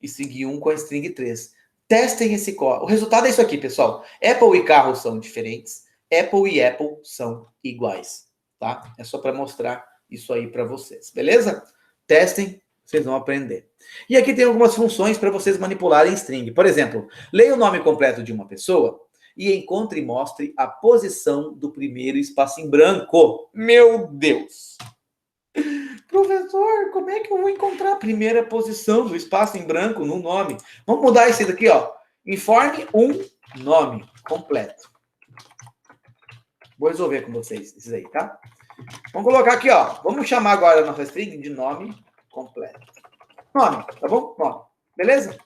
String 1 com a string 3. Testem esse código. O resultado é isso aqui, pessoal. Apple e carro são diferentes. Apple e Apple são iguais. Tá? É só para mostrar isso aí para vocês. Beleza? Testem, vocês vão aprender. E aqui tem algumas funções para vocês manipularem string. Por exemplo, leia o nome completo de uma pessoa e encontre e mostre a posição do primeiro espaço em branco. Meu Deus! Professor, como é que eu vou encontrar a primeira posição do espaço em branco no nome? Vamos mudar esse daqui, ó. Informe um nome completo. Vou resolver com vocês esses aí, tá? Vamos colocar aqui, ó. Vamos chamar agora a nossa string de nome completo. Nome, tá bom? Nome. Beleza?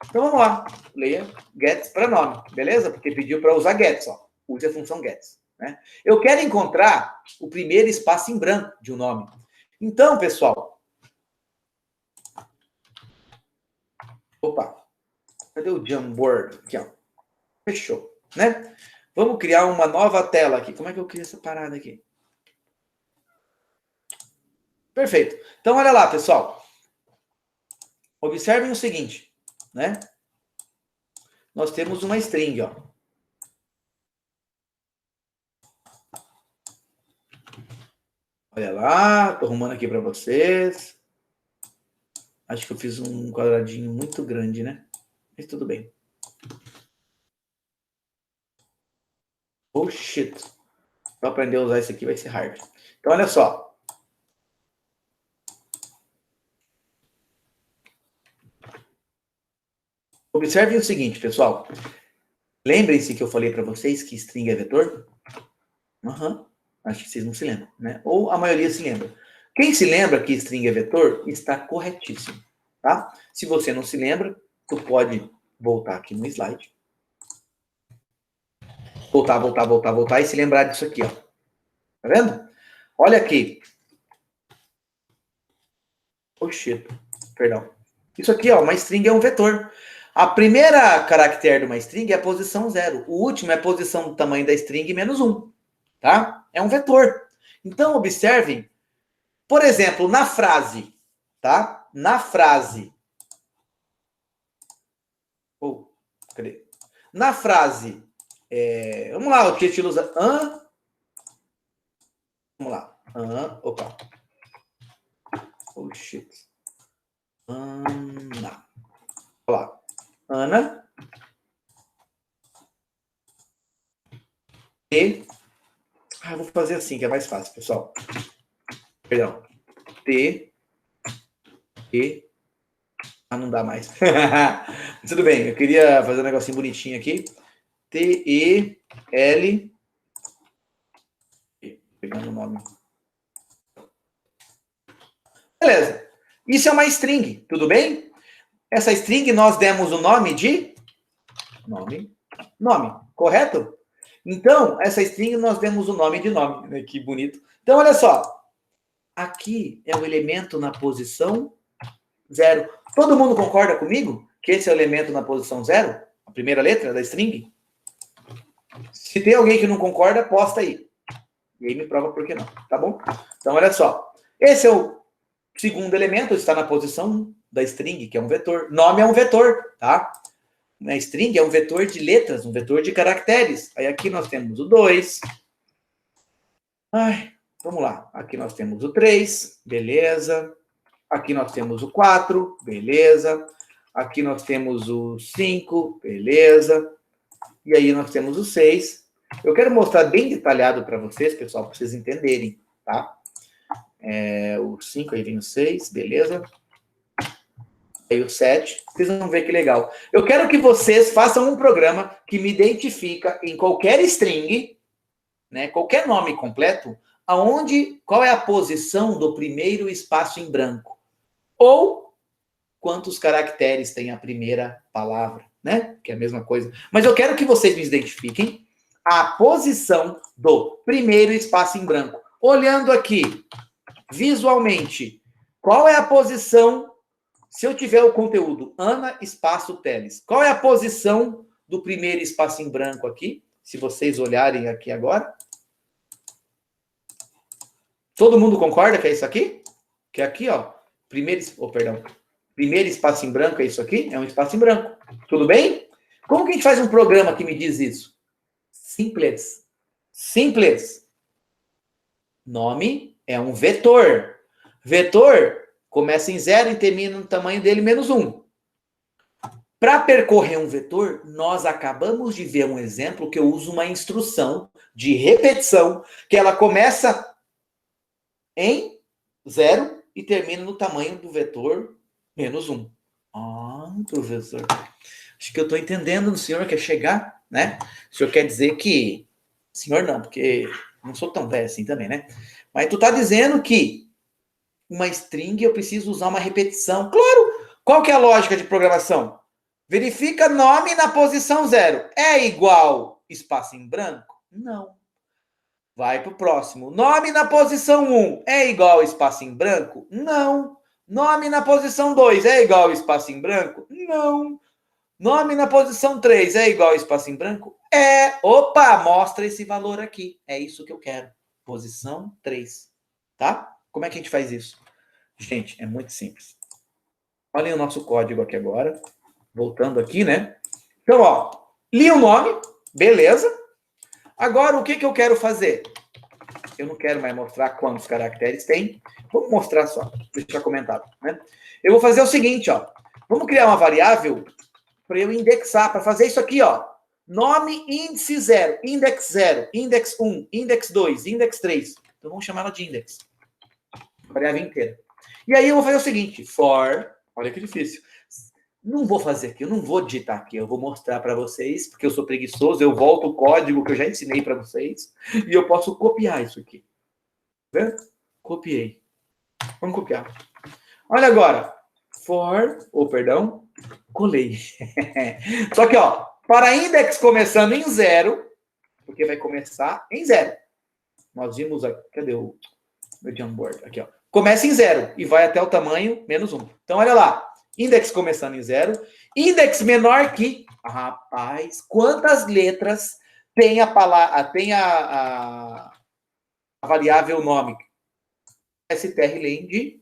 Então vamos lá. Leia gets para nome, beleza? Porque pediu para usar gets, ó. Use a função gets, né? Eu quero encontrar o primeiro espaço em branco de um nome. Então, pessoal... Opa! Cadê o Jamboard? Aqui, ó. Fechou, né? Vamos criar uma nova tela aqui. Como é que eu crio essa parada aqui? Perfeito. Então, olha lá, pessoal. Observem o seguinte, né? Nós temos uma string, ó. Olha lá, tô arrumando aqui para vocês. Acho que eu fiz um quadradinho muito grande, né? Mas tudo bem. Oh, shit. Para aprender a usar isso aqui vai ser hard. Então, olha só. Observem o seguinte, pessoal. Lembrem-se que eu falei para vocês que string é vetor? Acho que vocês não se lembram, né? Ou a maioria se lembra. Quem se lembra que string é vetor, está corretíssimo, tá? Se você não se lembra, tu pode voltar aqui no slide. Voltar e se lembrar disso aqui, ó. Tá vendo? Olha aqui. Oh, shit. Perdão. Isso aqui, ó, uma string é um vetor. A primeira caractere de uma string é a posição 0. O último é a posição do tamanho da string menos 1. Tá? É um vetor. Então, observem. Por exemplo, na frase. Tá? Na frase. Oh, cadê? Na frase. Vamos lá, o título usa. Vamos lá. Opa. Oh, shit. Ana. Olha lá. Ana. Vou fazer assim, que é mais fácil, pessoal. Perdão. T. E. Não dá mais. Tudo bem, eu queria fazer um negocinho bonitinho aqui. T, E, L. Pegando o nome. Beleza. Isso é uma string, tudo bem? Essa string nós demos o nome de... Nome, correto? Então, essa string nós demos o nome de nome. Né? Que bonito. Então, olha só. Aqui é o elemento na posição 0. Todo mundo concorda comigo que esse é o elemento na posição 0? A primeira letra da string? Se tem alguém que não concorda, posta aí. E aí me prova por que não, tá bom? Então, olha só. Esse é o segundo elemento, está na posição 1 da string, que é um vetor. Nome é um vetor, tá? A string é um vetor de letras, um vetor de caracteres. Aí aqui nós temos o 2. Vamos lá. Aqui nós temos o 3, beleza. Aqui nós temos o 4, beleza. Aqui nós temos o 5, beleza. E aí nós temos o 6. Eu quero mostrar bem detalhado para vocês, pessoal, para vocês entenderem, tá? O 5, aí vem o 6, beleza. Aí o 7. Vocês vão ver que legal. Eu quero que vocês façam um programa que me identifica em qualquer string, né, qualquer nome completo, qual é a posição do primeiro espaço em branco. Ou quantos caracteres tem a primeira palavra, né? Que é a mesma coisa. Mas eu quero que vocês me identifiquem a posição do primeiro espaço em branco. Olhando aqui, visualmente, qual é a posição, se eu tiver o conteúdo Ana espaço Teles, qual é a posição do primeiro espaço em branco aqui? Se vocês olharem aqui agora. Todo mundo concorda que é isso aqui? Que é aqui, ó, primeiro espaço em branco é isso aqui? É um espaço em branco. Tudo bem? Como que a gente faz um programa que me diz isso? Simples. Simples. Nome é um vetor. Vetor começa em 0 e termina no tamanho dele menos 1. Para percorrer um vetor, nós acabamos de ver um exemplo que eu uso uma instrução de repetição, que ela começa em 0 e termina no tamanho do vetor menos 1. Ah, professor, acho que eu estou entendendo, o senhor quer chegar, né? O senhor quer dizer que... Senhor não, porque não sou tão velho assim também, né? Mas tu está dizendo que uma string eu preciso usar uma repetição. Claro! Qual que é a lógica de programação? Verifica nome na posição 0. É igual espaço em branco? Não. Vai para o próximo. Nome na posição 1 é igual espaço em branco? Não. Nome na posição 2 é igual espaço em branco? Não. Nome na posição 3 é igual espaço em branco? É. Opa, mostra esse valor aqui. É isso que eu quero. Posição 3. Tá? Como é que a gente faz isso? Gente, é muito simples. Olhem o nosso código aqui agora. Voltando aqui, né? Então, ó, li o nome, beleza. Agora, o que eu quero fazer? Eu não quero mais mostrar quantos caracteres tem. Vamos mostrar só, deixar comentado, né? Eu vou fazer o seguinte, ó. Vamos criar uma variável para eu indexar, para fazer isso aqui, ó. Nome índice 0, index 1, index 2, index 3. Então, vamos chamar ela de index. Variável inteira. E aí, eu vou fazer o seguinte, for, olha que difícil. Não vou fazer aqui, eu não vou digitar aqui, eu vou mostrar para vocês, porque eu sou preguiçoso, eu volto o código que eu já ensinei para vocês, e eu posso copiar isso aqui. Tá vendo? Copiei. Vamos copiar. Olha agora. Colei. Só que, ó, para index começando em 0, porque vai começar em 0. Nós vimos aqui, cadê o meu Jamboard? Aqui, ó. Começa em 0 e vai até o tamanho menos 1. Então, olha lá. Index começando em 0. Index menor que... Rapaz, quantas letras tem a palavra, tem a variável nome? strlen de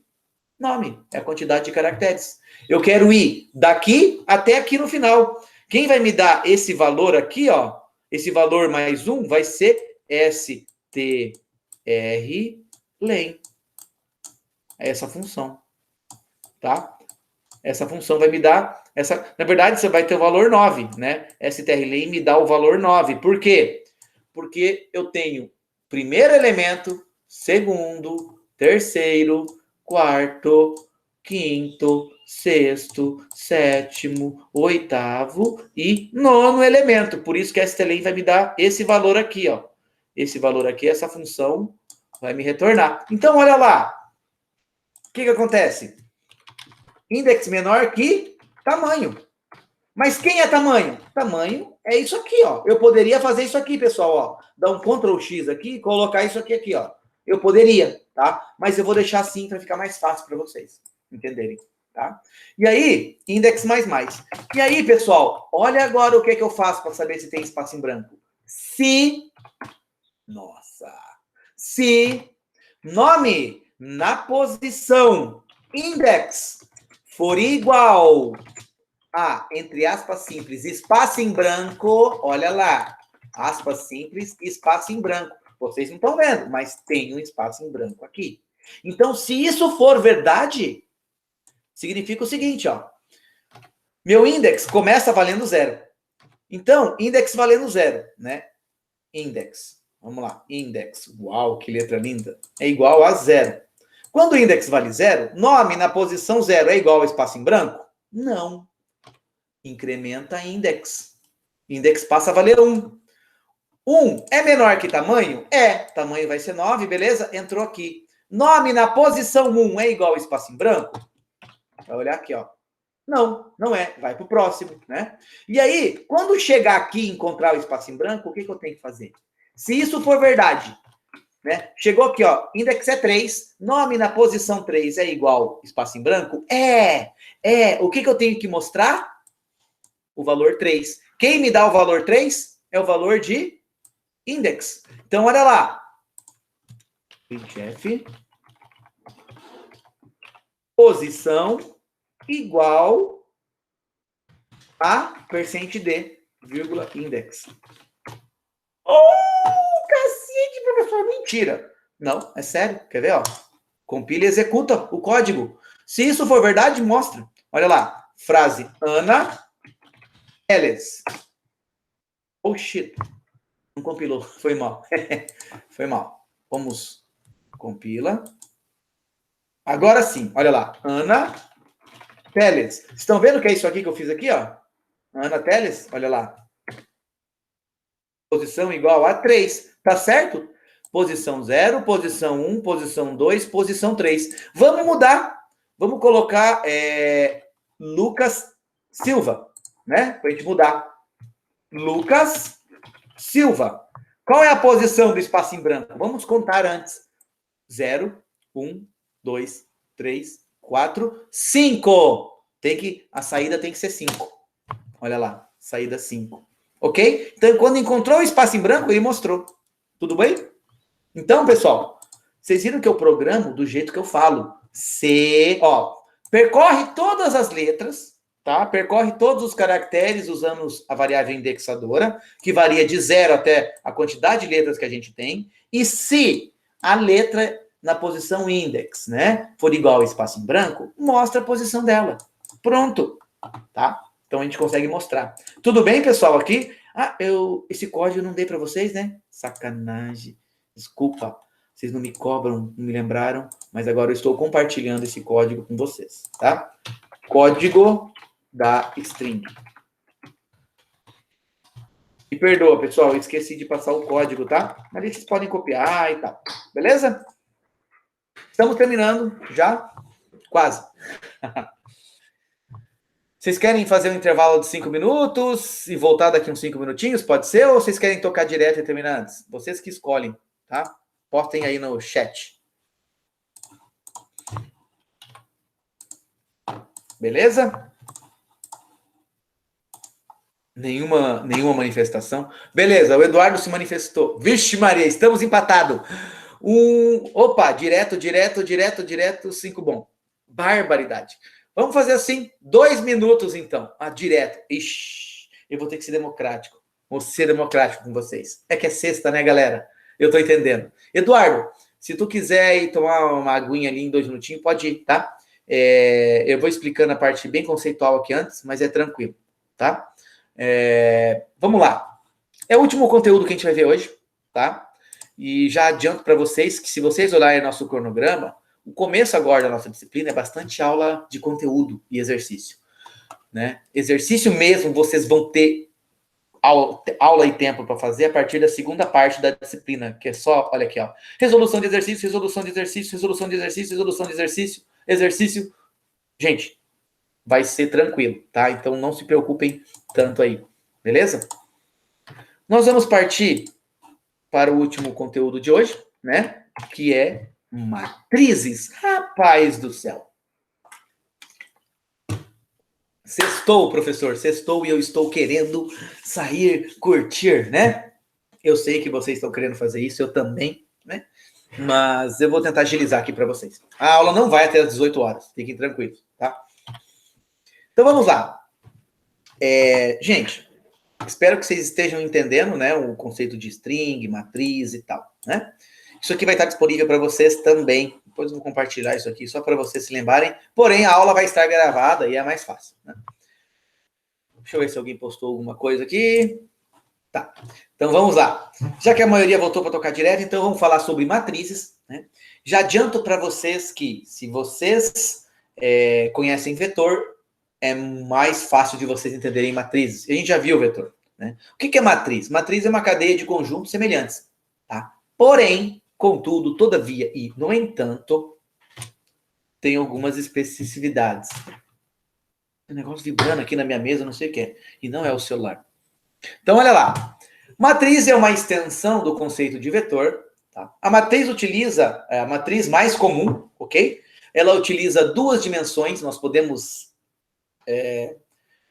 nome. É a quantidade de caracteres. Eu quero ir daqui até aqui no final. Quem vai me dar esse valor aqui, ó, esse valor mais 1, vai ser strlen. Essa função. Tá? Essa função vai me dar... Na verdade, você vai ter o valor 9, né? strlen me dá o valor 9. Por quê? Porque eu tenho primeiro elemento, segundo, terceiro, quarto, quinto, sexto, sétimo, oitavo e nono elemento. Por isso que a strlen vai me dar esse valor aqui, ó. Esse valor aqui, essa função vai me retornar. Então, olha lá. O que acontece? Index menor que tamanho. Mas quem é tamanho? Tamanho é isso aqui, ó. Eu poderia fazer isso aqui, pessoal, ó. Dar um Ctrl X aqui e colocar isso aqui, ó. Eu poderia, tá? Mas eu vou deixar assim para ficar mais fácil para vocês entenderem, tá? E aí, index mais. E aí, pessoal, olha agora o que eu faço para saber se tem espaço em branco. Se nome na posição index for igual a, entre aspas simples, espaço em branco, olha lá, aspas simples, espaço em branco. Vocês não estão vendo, mas tem um espaço em branco aqui. Então, se isso for verdade, significa o seguinte, ó. Meu index começa valendo 0. Então, index valendo 0, né? Index, vamos lá, index, uau, que letra linda, é igual a 0. Quando o index vale 0, nome na posição 0 é igual ao espaço em branco? Não. Incrementa index. Index passa a valer 1. 1 é menor que tamanho? É. Tamanho vai ser 9, beleza? Entrou aqui. Nome na posição 1 é igual ao espaço em branco? Vai olhar aqui, ó. Não, não é. Vai para o próximo, né? E aí, quando chegar aqui e encontrar o espaço em branco, o que eu tenho que fazer? Se isso for verdade, né? Chegou aqui, ó, index é 3, nome na posição 3 é igual espaço em branco? O que eu tenho que mostrar? O valor 3. Quem me dá o valor 3 é o valor de index. Então, olha lá. Printf, posição igual a %d, vírgula, index. Oh, cacete, professor, mentira. Não, é sério, quer ver, ó? Compila e executa o código. Se isso for verdade, mostra. Olha lá, frase Ana Teles. Oh, shit. Não compilou, foi mal. Foi mal. Vamos, compila. Agora sim, olha lá. Ana Teles. Estão vendo o que é isso aqui que eu fiz aqui, ó? Ana Teles, olha lá. Posição igual a 3, tá certo? Posição 0, posição 1, posição 2, posição 3. Vamos mudar. Vamos colocar Lucas Silva, né? Para a gente mudar. Lucas Silva. Qual é a posição do espaço em branco? Vamos contar antes. 0, 1, 2, 3, 4, 5. A saída tem que ser 5. Olha lá, saída 5. Ok? Então, quando encontrou o espaço em branco, ele mostrou. Tudo bem? Então, pessoal, vocês viram que eu programo do jeito que eu falo. Percorre todas as letras, tá? Percorre todos os caracteres usando a variável indexadora, que varia de 0 até a quantidade de letras que a gente tem. E se a letra na posição index, né, for igual ao espaço em branco, mostra a posição dela. Pronto, tá? Então a gente consegue mostrar. Tudo bem, pessoal, aqui? Esse código eu não dei para vocês, né? Sacanagem. Desculpa. Vocês não me cobram, não me lembraram, mas agora eu estou compartilhando esse código com vocês, tá? Código da string. Me perdoa, pessoal, eu esqueci de passar o código, tá? Mas vocês podem copiar e tal. Beleza? Estamos terminando já? Quase. Vocês querem fazer um intervalo de 5 minutos e voltar daqui uns 5 minutinhos? Pode ser? Ou vocês querem tocar direto e terminar antes? Vocês que escolhem, tá? Postem aí no chat. Beleza? Nenhuma manifestação? Beleza, o Eduardo se manifestou. Vixe Maria, estamos empatados. Opa, direto, 5 bom. Barbaridade. Vamos fazer assim, 2 minutos então. Direto. Ixi, eu vou ter que ser democrático. Vou ser democrático com vocês. É que é sexta, né, galera? Eu tô entendendo. Eduardo, se tu quiser ir tomar uma aguinha ali em 2 minutinhos, pode ir, tá? Eu vou explicando a parte bem conceitual aqui antes, mas é tranquilo, tá? Vamos lá. É o último conteúdo que a gente vai ver hoje, tá? E já adianto para vocês que se vocês olharem nosso cronograma, o começo agora da nossa disciplina é bastante aula de conteúdo e exercício, né? Exercício mesmo vocês vão ter aula e tempo para fazer a partir da segunda parte da disciplina, que é só, olha aqui, ó, resolução de exercício, resolução de exercício, resolução de exercício, resolução de exercício, exercício. Gente, vai ser tranquilo, tá? Então não se preocupem tanto aí, beleza? Nós vamos partir para o último conteúdo de hoje, né? Que é matrizes. Rapaz do céu. Sextou, professor, sextou e eu estou querendo sair, curtir, né? Eu sei que vocês estão querendo fazer isso, eu também, né? Mas eu vou tentar agilizar aqui para vocês. A aula não vai até às 18 horas, fiquem tranquilos, tá? Então vamos lá. Gente, espero que vocês estejam entendendo, né, o conceito de string, matriz e tal, né? Isso aqui vai estar disponível para vocês também. Depois eu vou compartilhar isso aqui só para vocês se lembrarem. Porém, a aula vai estar gravada e é mais fácil, né? Deixa eu ver se alguém postou alguma coisa aqui. Tá. Então vamos lá. Já que a maioria voltou para tocar direto, então vamos falar sobre matrizes, né? Já adianto para vocês que se vocês conhecem vetor, é mais fácil de vocês entenderem matrizes. A gente já viu o vetor, né? O que é matriz? Matriz é uma cadeia de conjuntos semelhantes, tá? Porém, contudo, todavia e, no entanto, tem algumas especificidades. Tem um negócio vibrando aqui na minha mesa, não sei o que é. E não é o celular. Então, olha lá. Matriz é uma extensão do conceito de vetor. Tá? A matriz utiliza, a matriz mais comum, ok? Ela utiliza duas dimensões, nós podemos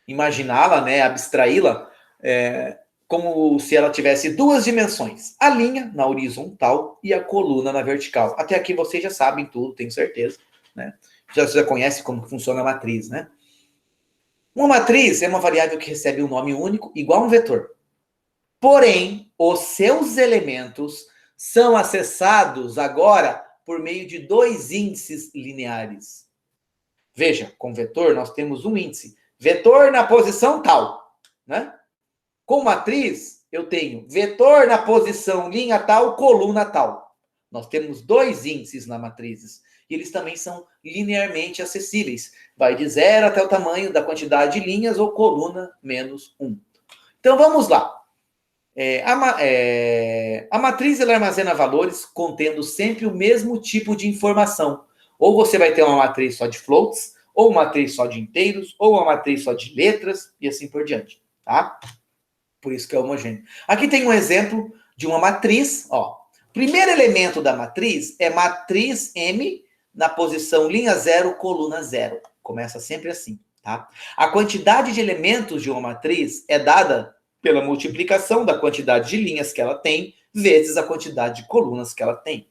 imaginá-la, né, abstraí-la, como se ela tivesse duas dimensões. A linha na horizontal e a coluna na vertical. Até aqui vocês já sabem tudo, tenho certeza. Né? Já conhece como funciona a matriz, né? Uma matriz é uma variável que recebe um nome único, igual a um vetor. Porém, os seus elementos são acessados agora por meio de dois índices lineares. Veja, com vetor nós temos um índice. Vetor na posição tal. Né? Com matriz, eu tenho vetor na posição linha tal, coluna tal. Nós temos dois índices na matrizes. E eles também são linearmente acessíveis. Vai de 0 até o tamanho da quantidade de linhas ou coluna menos 1. Então, vamos lá. A matriz ela armazena valores contendo sempre o mesmo tipo de informação. Ou você vai ter uma matriz só de floats, ou uma matriz só de inteiros, ou uma matriz só de letras, e assim por diante. Tá? Por isso que é homogêneo. Aqui tem um exemplo de uma matriz. Ó. Primeiro elemento da matriz é matriz M na posição linha 0, coluna 0. Começa sempre assim. Tá? A quantidade de elementos de uma matriz é dada pela multiplicação da quantidade de linhas que ela tem, vezes a quantidade de colunas que ela tem.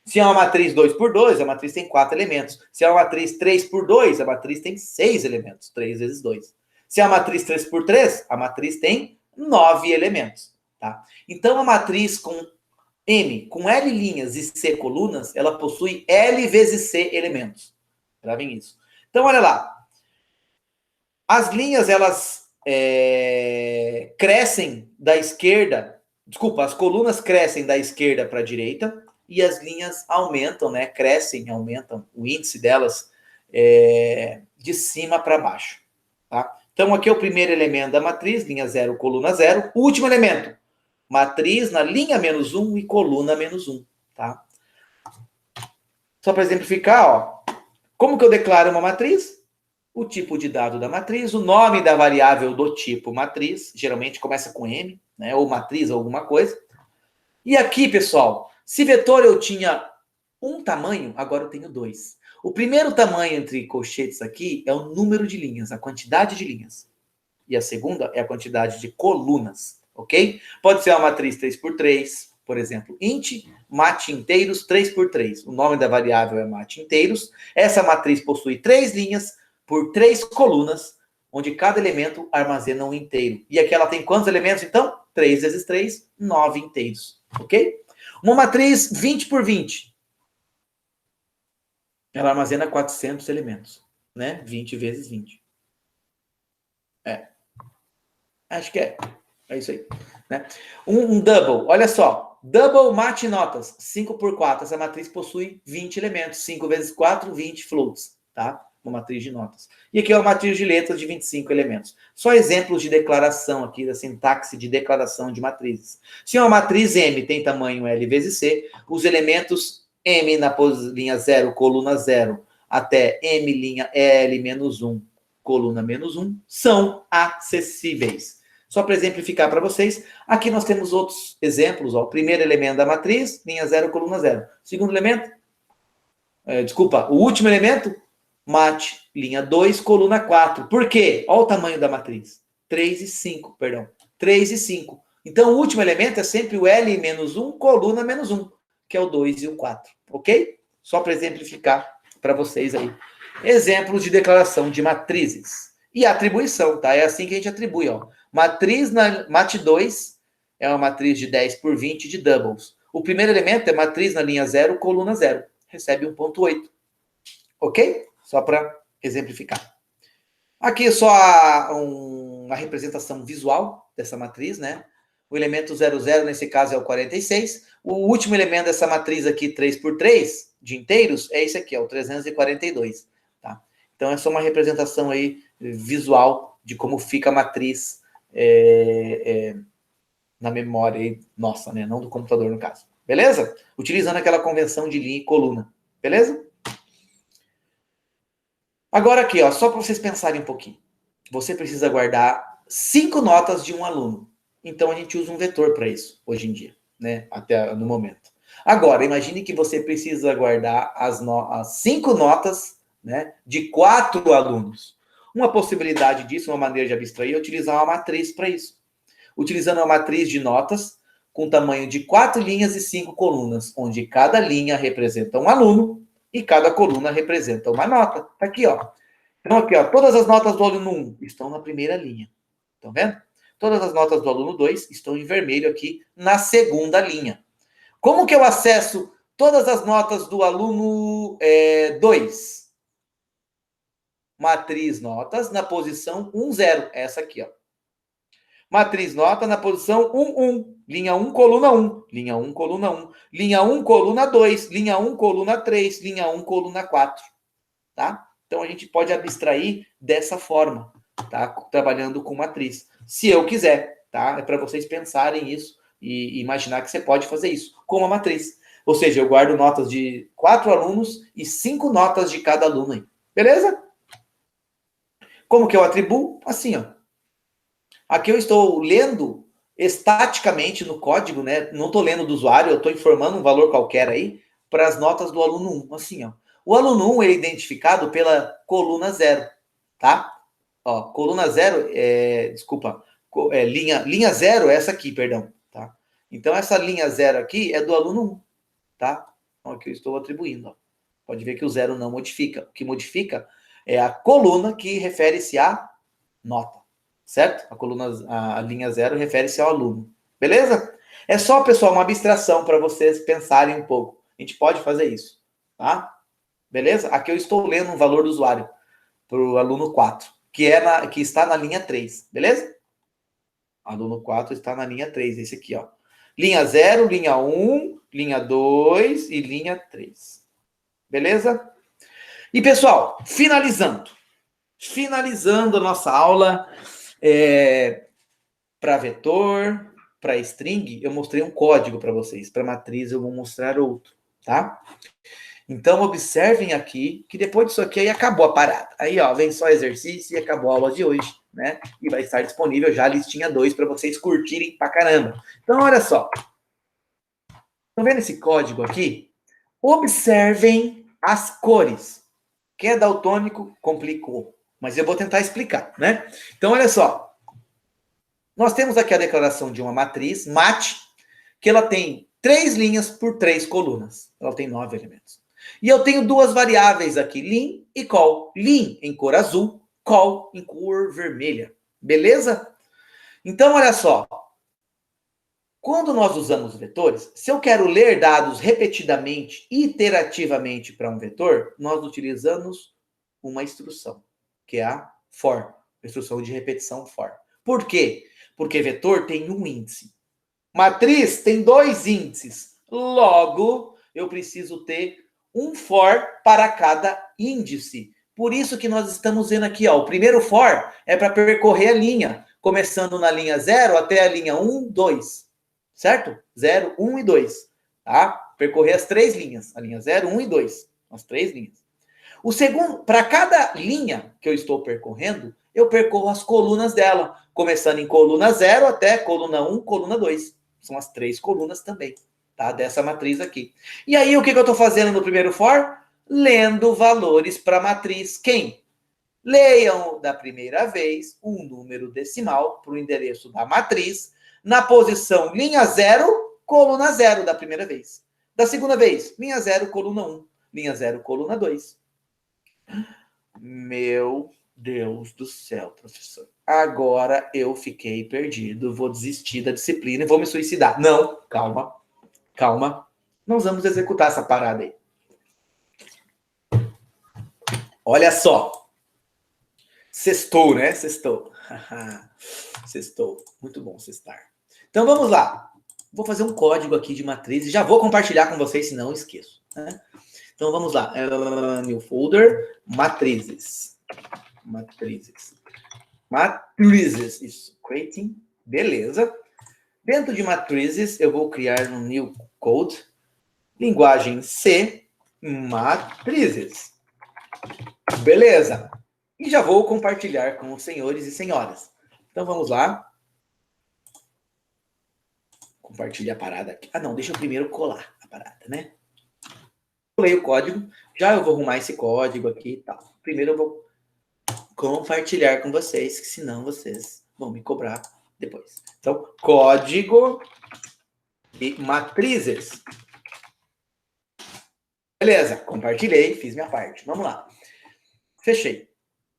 Se é uma matriz 2 por 2, a matriz tem 4 elementos. Se é uma matriz 3 por 2, a matriz tem 6 elementos. 3 vezes 2. Se é uma matriz 3 por 3, a matriz tem 9 elementos. Tá? Então, a matriz com M, com L linhas e C colunas, ela possui L vezes C elementos. Gravem isso. Então, olha lá. As linhas, elas crescem da esquerda, desculpa, as colunas crescem da esquerda para a direita e as linhas aumentam, né? Crescem, aumentam o índice delas de cima para baixo. Tá? Então, aqui é o primeiro elemento da matriz, linha 0, coluna 0. O último elemento, matriz na linha menos 1 e coluna menos 1. Tá? Só para exemplificar, ó, como que eu declaro uma matriz? O tipo de dado da matriz, o nome da variável do tipo matriz, geralmente começa com M, né, ou matriz, ou alguma coisa. E aqui, pessoal, se vetor eu tinha um tamanho, agora eu tenho 2. O primeiro tamanho entre colchetes aqui é o número de linhas, a quantidade de linhas. E a segunda é a quantidade de colunas, ok? Pode ser uma matriz 3 por 3, por exemplo, int, mat inteiros 3 por 3. O nome da variável é mat inteiros. Essa matriz possui 3 linhas por 3 colunas, onde cada elemento armazena um inteiro. E aqui ela tem quantos elementos, então? 3 vezes 3, 9 inteiros, ok? Uma matriz 20 por 20. Ela armazena 400 elementos, né? 20 vezes 20. Acho que é isso aí. Né? Um double, olha só. Double mate notas, 5 por 4. Essa matriz possui 20 elementos. 5 vezes 4, 20 floats. Tá? Uma matriz de notas. E aqui é uma matriz de letras de 25 elementos. Só exemplos de declaração aqui, da sintaxe de declaração de matrizes. Se uma matriz M tem tamanho L vezes C, os elementos M na linha 0, coluna 0, até M linha L menos 1, coluna menos 1, são acessíveis. Só para exemplificar para vocês, aqui nós temos outros exemplos. Ó. O primeiro elemento da matriz, linha 0, coluna 0. Segundo elemento, o último elemento, mat, linha 2, coluna 4. Por quê? Olha o tamanho da matriz. 3 e 5, perdão. 3 e 5. Então, o último elemento é sempre o L menos 1, coluna menos 1, que é o 2 e o 4. Ok? Só para exemplificar para vocês aí. Exemplos de declaração de matrizes. E atribuição, tá? É assim que a gente atribui, ó. Matriz na mat2 é uma matriz de 10 por 20 de doubles. O primeiro elemento é matriz na linha 0, coluna 0. Recebe 1.8. Ok? Só para exemplificar. Aqui é só uma representação visual dessa matriz, né? O elemento 00, nesse caso, é o 46. O último elemento dessa matriz aqui, 3 por 3, de inteiros, é esse aqui, é o 342. Tá? Então, é só uma representação aí visual de como fica a matriz na memória aí, nossa, né? Não do computador, no caso. Beleza? Utilizando aquela convenção de linha e coluna. Beleza? Agora aqui, ó, só para vocês pensarem um pouquinho. você precisa guardar 5 notas de um aluno. Então, a gente usa um vetor para isso, hoje em dia, né? Até no momento. Agora, imagine que você precisa guardar as 5 notas, né, de 4 alunos. Uma possibilidade disso, uma maneira de abstrair, é utilizar uma matriz para isso. Utilizando uma matriz de notas com tamanho de 4 linhas e 5 colunas, onde cada linha representa um aluno e cada coluna representa uma nota. Tá aqui, ó. Então, aqui, ó, todas as notas do aluno 1 estão na primeira linha. Estão vendo? Todas as notas do aluno 2 estão em vermelho aqui na segunda linha. Como que eu acesso todas as notas do aluno 2? Matriz notas na posição 1, 0. Essa aqui, ó. Matriz nota na posição 1, 1. Linha 1, coluna 1. Linha 1, coluna 1. Linha 1, coluna 2. Linha 1, coluna 3. Linha 1, coluna 4. Tá? Então, a gente pode abstrair dessa forma, tá? Trabalhando com matriz. Se eu quiser, tá? É para vocês pensarem isso e imaginar que você pode fazer isso com uma matriz. Ou seja, eu guardo notas de 4 alunos e 5 notas de cada aluno aí. Beleza? Como que eu atribuo? Assim, ó. Aqui eu estou lendo estaticamente no código, né? Não estou lendo do usuário, eu estou informando um valor qualquer aí para as notas do aluno 1. Assim, ó. O aluno 1 é identificado pela coluna 0, tá? Ó, coluna 0, linha 0 é essa aqui, perdão, tá? Então, essa linha 0 aqui é do aluno 1, tá? Então, aqui eu estou atribuindo, ó. Pode ver que o 0 não modifica. O que modifica é a coluna que refere-se à nota, certo? A linha 0 refere-se ao aluno. Beleza? É só, pessoal, uma abstração para vocês pensarem um pouco. A gente pode fazer isso, tá? Beleza? Aqui eu estou lendo um valor do usuário para o aluno 4, que está na linha 3, beleza? Aluno 4 está na linha 3, esse aqui, ó. Linha 0, linha 1, linha 2 e linha 3. Beleza? E, pessoal, finalizando a nossa aula para vetor, para string, eu mostrei um código para vocês. Para matriz, eu vou mostrar outro, tá? Então, observem aqui, que depois disso aqui, aí acabou a parada. Aí, ó, vem só exercício e acabou a aula de hoje, né? E vai estar disponível já a listinha 2 para vocês curtirem pra caramba. Então, olha só. Estão vendo esse código aqui? Observem as cores. Quem é daltônico, complicou. Mas eu vou tentar explicar, né? Então, olha só. Nós temos aqui a declaração de uma matriz, mat, que ela tem 3 linhas por 3 colunas. Ela tem 9 elementos. E eu tenho 2 variáveis aqui, lim e col. Lim em cor azul, col em cor vermelha. Beleza? Então, olha só. Quando nós usamos vetores, se eu quero ler dados repetidamente, iterativamente para um vetor, nós utilizamos uma instrução, que é a for, instrução de repetição for. Por quê? Porque vetor tem um índice. Matriz tem 2 índices. Logo, eu preciso ter um for para cada índice. Por isso que nós estamos vendo aqui, ó, o primeiro for é para percorrer a linha, começando na linha 0 até a linha 1, 2. Certo? 0, 1 e 2. Tá? Percorrer as 3 linhas. A linha 0, 1 e 2. As 3 linhas. O segundo, para cada linha que eu estou percorrendo, eu percorro as colunas dela. Começando em coluna 0 até coluna 1, coluna 2. São as 3 colunas também, tá? Dessa matriz aqui. E aí, o que eu estou fazendo no primeiro for? Lendo valores para a matriz. Quem? Leiam da primeira vez um número decimal para o endereço da matriz, na posição linha 0, coluna 0 da primeira vez. Da segunda vez, linha 0, coluna 1. Linha 0, coluna 2. Meu Deus do céu, professor. Agora eu fiquei perdido, vou desistir da disciplina e vou me suicidar. Não, calma, calma. Nós vamos executar essa parada aí. Olha só. Sextou, né? Sextou. Sextou. Muito bom sextar. Então vamos lá. Vou fazer um código aqui de matriz e já vou compartilhar com vocês, senão eu esqueço. Né? Então vamos lá. New folder, matrizes. Matrizes. Isso. Creating. Beleza. Dentro de matrizes, eu vou criar um new code. Linguagem C. Matrizes. Beleza. E já vou compartilhar com os senhores e senhoras. Então, vamos lá. Compartilhar a parada aqui. Ah, não, deixa eu primeiro colar a parada, né? Colei o código. Já eu vou arrumar esse código aqui e tal. Primeiro eu vou compartilhar com vocês, que senão vocês vão me cobrar depois. Então, código e matrizes. Beleza, compartilhei, fiz minha parte. Vamos lá. Fechei.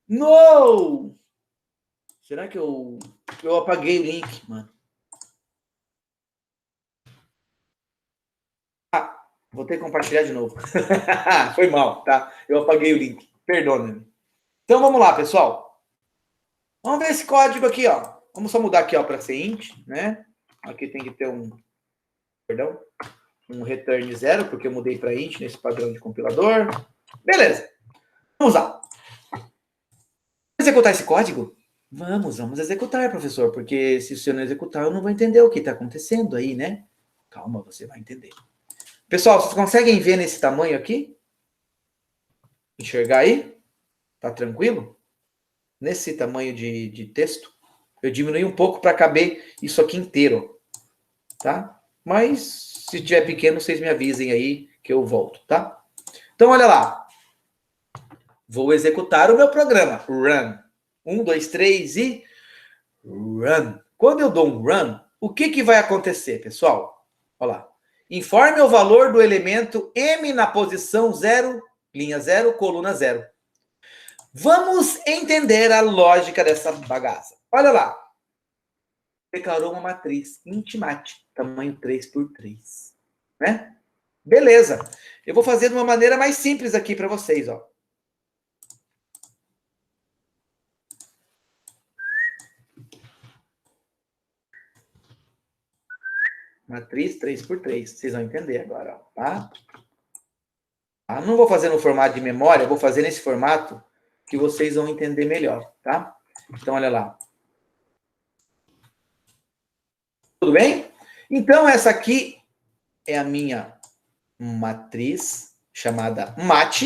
No! Será que eu apaguei o link, mano? Ah, vou ter que compartilhar de novo. Foi mal, tá? Eu apaguei o link. Perdona-me. Então, vamos lá, pessoal. Vamos ver esse código aqui, ó. Vamos só mudar aqui, ó, para ser int, né? Aqui tem que ter um return 0, porque eu mudei para int nesse padrão de compilador. Beleza. Vamos lá. Vamos executar esse código? Vamos executar, professor, porque se você não executar, eu não vou entender o que está acontecendo aí, né? Calma, você vai entender. Pessoal, vocês conseguem ver nesse tamanho aqui? Enxergar aí? Tá tranquilo? Nesse tamanho de texto? Eu diminui um pouco para caber isso aqui inteiro, tá? Mas se tiver pequeno, vocês me avisem aí que eu volto, tá? Então, olha lá. Vou executar o meu programa. Run. 1, 2, 3 e run. Quando eu dou um run, o que vai acontecer, pessoal? Olha lá. Informe o valor do elemento M na posição 0, linha 0, coluna 0. Vamos entender a lógica dessa bagaça. Olha lá. Declarou uma matriz int_mat, tamanho 3x3. Né? Beleza. Eu vou fazer de uma maneira mais simples aqui para vocês, ó. Matriz 3x3. Vocês vão entender agora, ó, tá? Não vou fazer no formato de memória, vou fazer nesse formato que vocês vão entender melhor, tá? Então, olha lá. Tudo bem? Então, essa aqui é a minha matriz, chamada mat,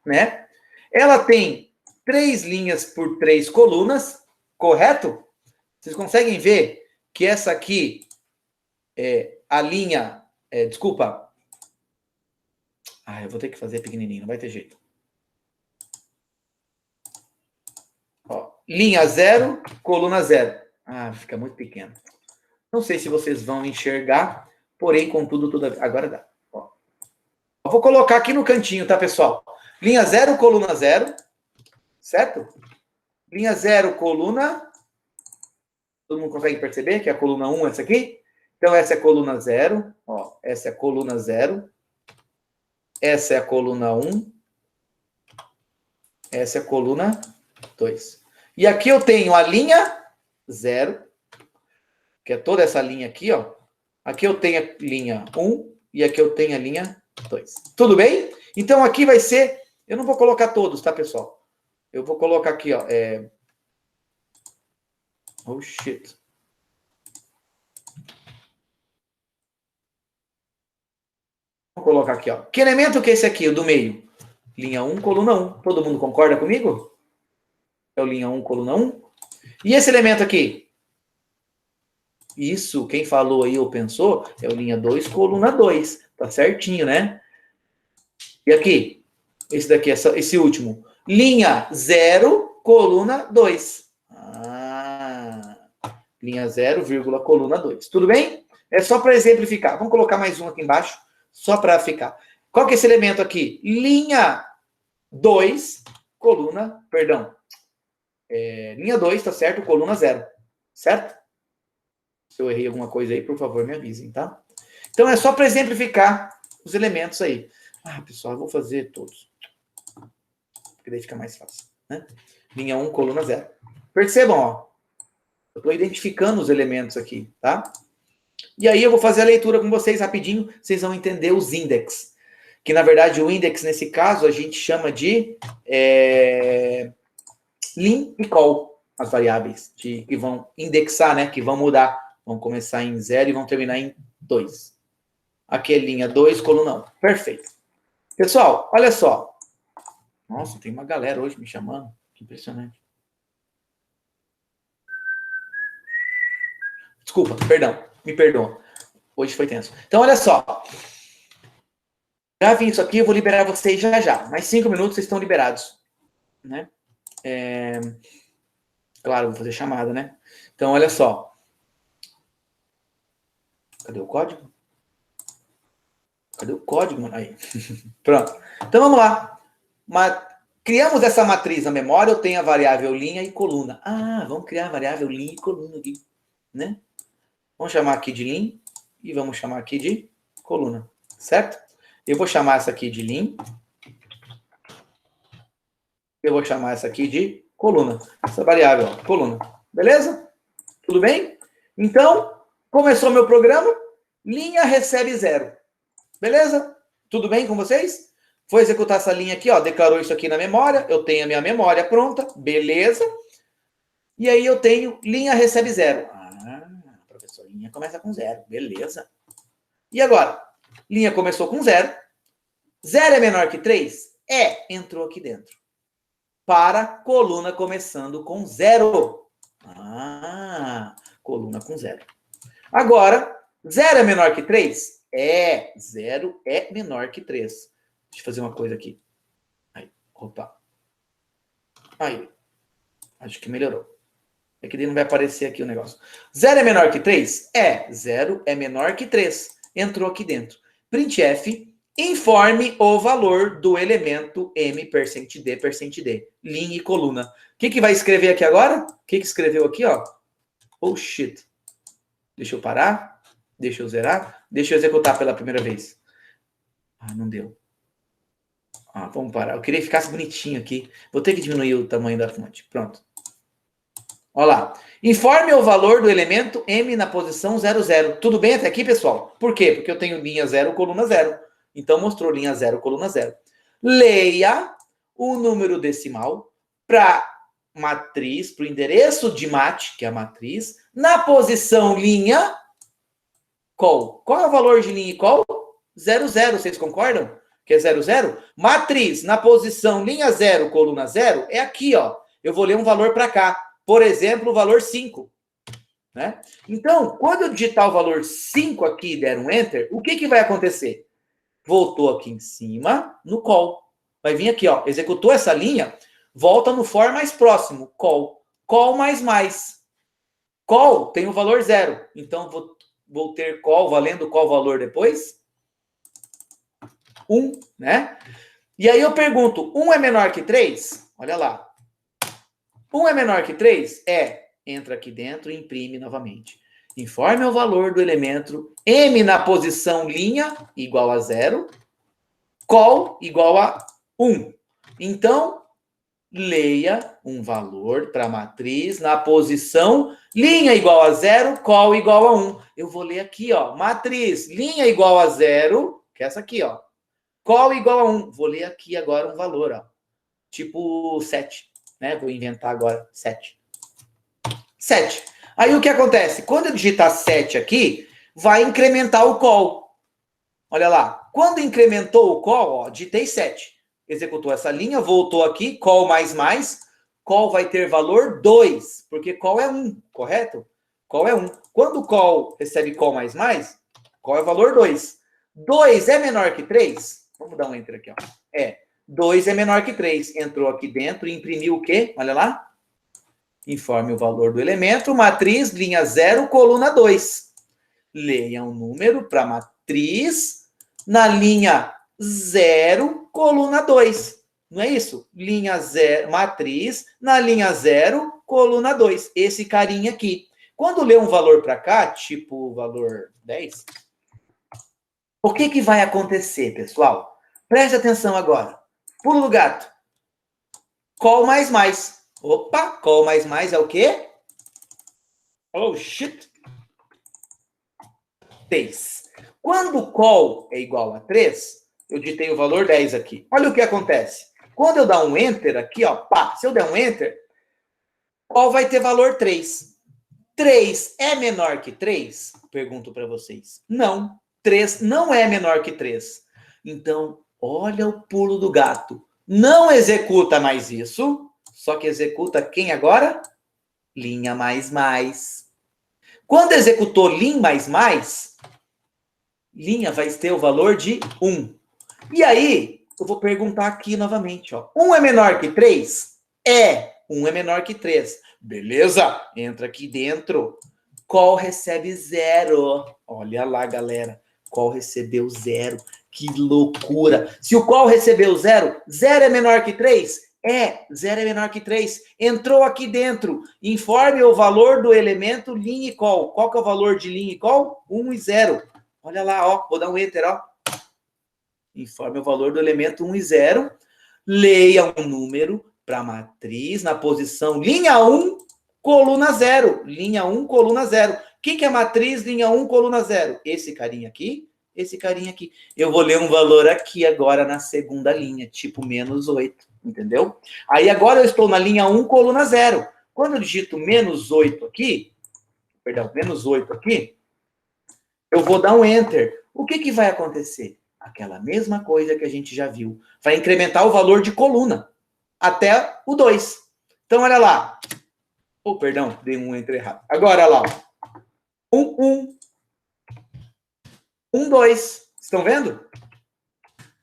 né? Ela tem 3 linhas por 3 colunas, correto? Vocês conseguem ver que essa aqui é a linha... desculpa. Eu vou ter que fazer pequenininho, não vai ter jeito. Ó, linha 0, coluna 0. Fica muito pequeno. Não sei se vocês vão enxergar, porém, contudo, agora dá. Ó. Eu vou colocar aqui no cantinho, tá, pessoal? Linha 0, coluna 0. Certo? Linha 0, coluna... Todo mundo consegue perceber que é a coluna 1 essa aqui? Então, essa é a coluna 0. Ó, essa é a coluna 0. Essa é a coluna 1. Essa é a coluna 2. E aqui eu tenho a linha 0, que é toda essa linha aqui, ó. Aqui eu tenho a linha 1 e aqui eu tenho a linha 2. Tudo bem? Então, aqui vai ser... Eu não vou colocar todos, tá, pessoal? Eu vou colocar aqui, ó. Oh, shit. Vou colocar aqui, ó. Que elemento que é esse aqui, o do meio? Linha 1, coluna 1. Todo mundo concorda comigo? É o linha 1, coluna 1. E esse elemento aqui? Isso, quem falou aí ou pensou, é o linha 2, coluna 2. Tá certinho, né? E aqui? Esse daqui, esse último. Linha 0, coluna 2. Linha 0, vírgula, coluna 2. Tudo bem? É só para exemplificar. Vamos colocar mais um aqui embaixo, só para ficar. Qual que é esse elemento aqui? Linha 2, coluna, perdão. Linha 2, tá certo? Coluna 0. Certo? Se eu errei alguma coisa aí, por favor, me avisem, tá? Então, é só para exemplificar os elementos aí. Pessoal, eu vou fazer todos. Porque daí fica mais fácil, né? Linha 1, coluna 0. Percebam, ó. Eu estou identificando os elementos aqui, tá? E aí eu vou fazer a leitura com vocês rapidinho, vocês vão entender os index. Que, na verdade, o index, nesse caso, a gente chama de lim e call, as variáveis que vão indexar, né? Que vão mudar. Vão começar em 0 e vão terminar em 2. Aqui é linha 2, coluna 1. Perfeito. Pessoal, olha só. Nossa, tem uma galera hoje me chamando. Que impressionante. Desculpa, perdão. Me perdoa. Hoje foi tenso. Então, olha só. Gravem isso aqui, eu vou liberar vocês já já. Mais 5 minutos, vocês estão liberados. Né? Claro, vou fazer chamada, né? Então, olha só. Cadê o código? Cadê o código, mano? Aí. Pronto. Então, vamos lá. Criamos essa matriz na memória, eu tenho a variável linha e coluna. Ah, vamos criar a variável linha e coluna aqui. Né? Vamos chamar aqui de lim e vamos chamar aqui de coluna. Certo? Eu vou chamar essa aqui de lim. Eu vou chamar essa aqui de coluna. Essa variável, ó, coluna. Beleza? Tudo bem? Então, começou meu programa. Linha recebe 0. Beleza? Tudo bem com vocês? Vou executar essa linha aqui, ó. Declarou isso aqui na memória. Eu tenho a minha memória pronta. Beleza? E aí eu tenho linha recebe 0. Ah, professor, linha começa com 0. Beleza. E agora? Linha começou com 0. 0 é menor que 3? Entrou aqui dentro. Para coluna começando com 0. Ah, coluna com 0. Agora, 0 é menor que 3? 0 é menor que 3. Deixa eu fazer uma coisa aqui. Aí, opa. Aí. Acho que melhorou. É que daí não vai aparecer aqui o negócio. 0 é menor que 3? 0 é menor que 3. Entrou aqui dentro. Printf, informe o valor do elemento m%d%d. Linha e coluna. O que vai escrever aqui agora? O que escreveu aqui, ó? Oh, shit. Deixa eu parar. Deixa eu zerar. Deixa eu executar pela primeira vez. Ah, não deu. Ah, vamos parar. Eu queria que ficasse bonitinho aqui. Vou ter que diminuir o tamanho da fonte. Pronto. Olha lá. Informe o valor do elemento m na posição 00. Tudo bem até aqui, pessoal? Por quê? Porque eu tenho linha 0, coluna 0. Então, mostrou linha 0, coluna 0. Leia o número decimal para matriz, para o endereço de mat, que é a matriz, na posição linha col. Qual é o valor de linha e col? 00. Vocês concordam? Que é 00? Matriz na posição linha 0, coluna 0, é aqui, ó. Eu vou ler um valor para cá. Por exemplo, o valor 5. Né? Então, quando eu digitar o valor 5 aqui e der um Enter, o que vai acontecer? Voltou aqui em cima, no call. Vai vir aqui, ó. Executou essa linha, volta no for mais próximo, call. Call mais. Call tem o valor 0. Então, vou ter call valendo qual valor depois? 1, né? E aí eu pergunto, 1 é menor que 3? Olha lá. 1 é menor que 3? Entra aqui dentro e imprime novamente. Informe o valor do elemento m na posição linha igual a 0, col igual a 1. Então, leia um valor para a matriz na posição linha igual a 0, col igual a 1. Eu vou ler aqui, ó, matriz linha igual a 0, que é essa aqui, ó, col igual a 1. Vou ler aqui agora um valor, ó, tipo 7, né? Vou inventar agora 7. 7. Aí o que acontece? Quando eu digitar 7 aqui, vai incrementar o call. Olha lá. Quando incrementou o call, ó, digitei 7. Executou essa linha, voltou aqui, call mais. Call vai ter valor 2, porque call é 1, correto? Call é 1. Quando o call recebe call mais, call é valor 2. 2 é menor que 3? Vamos dar um enter aqui, ó. 2 é menor que 3. Entrou aqui dentro e imprimiu o quê? Olha lá. Informe o valor do elemento, matriz, linha 0, coluna 2. Leia um número para matriz na linha 0, coluna 2. Não é isso? Linha 0, matriz na linha 0, coluna 2. Esse carinha aqui. Quando lê um valor para cá, tipo o valor 10, o que vai acontecer, pessoal? Preste atenção agora. Pulo do gato. Call mais. Opa, call mais é o quê? Oh, shit. 3. Quando call é igual a 3, eu digitei o valor 10 aqui. Olha o que acontece. Quando eu dar um enter aqui, ó, pá, se eu der um enter, call vai ter valor 3. 3 é menor que 3? Pergunto para vocês. Não, 3 não é menor que 3. Então, olha o pulo do gato. Não executa mais isso. só que executa quem agora? Linha mais mais. Quando executou linha mais mais, linha vai ter o valor de 1. E aí, eu vou perguntar aqui novamente, ó. 1 é menor que 3? É. 1 é menor que 3. Beleza? Entra aqui dentro. Qual recebe 0? Olha lá, galera. Qual recebeu 0? Que loucura. Se o qual recebeu 0, 0 é menor que 3? É, 0 é menor que 3. Entrou aqui dentro. Informe o valor do elemento linha e qual. Qual que é o valor de linha e qual? 1 e 0. Olha lá, ó. Vou dar um enter, ó. Informe o valor do elemento 1 e 0. Leia um número para a matriz na posição linha 1, coluna 0. Linha 1, coluna 0. O que é a matriz linha 1, coluna 0? Esse carinha aqui, esse carinha aqui. Eu vou ler um valor aqui agora na segunda linha, tipo menos 8, entendeu? Aí agora eu estou na linha 1, coluna 0. Quando eu digito menos 8 aqui, perdão, menos 8 aqui, eu vou dar um enter. O que vai acontecer? Aquela mesma coisa que a gente já viu. Vai incrementar o valor de coluna até o 2. Então, olha lá. Oh, perdão, dei um enter errado. Agora, olha lá. 1, 1, 2. Estão vendo?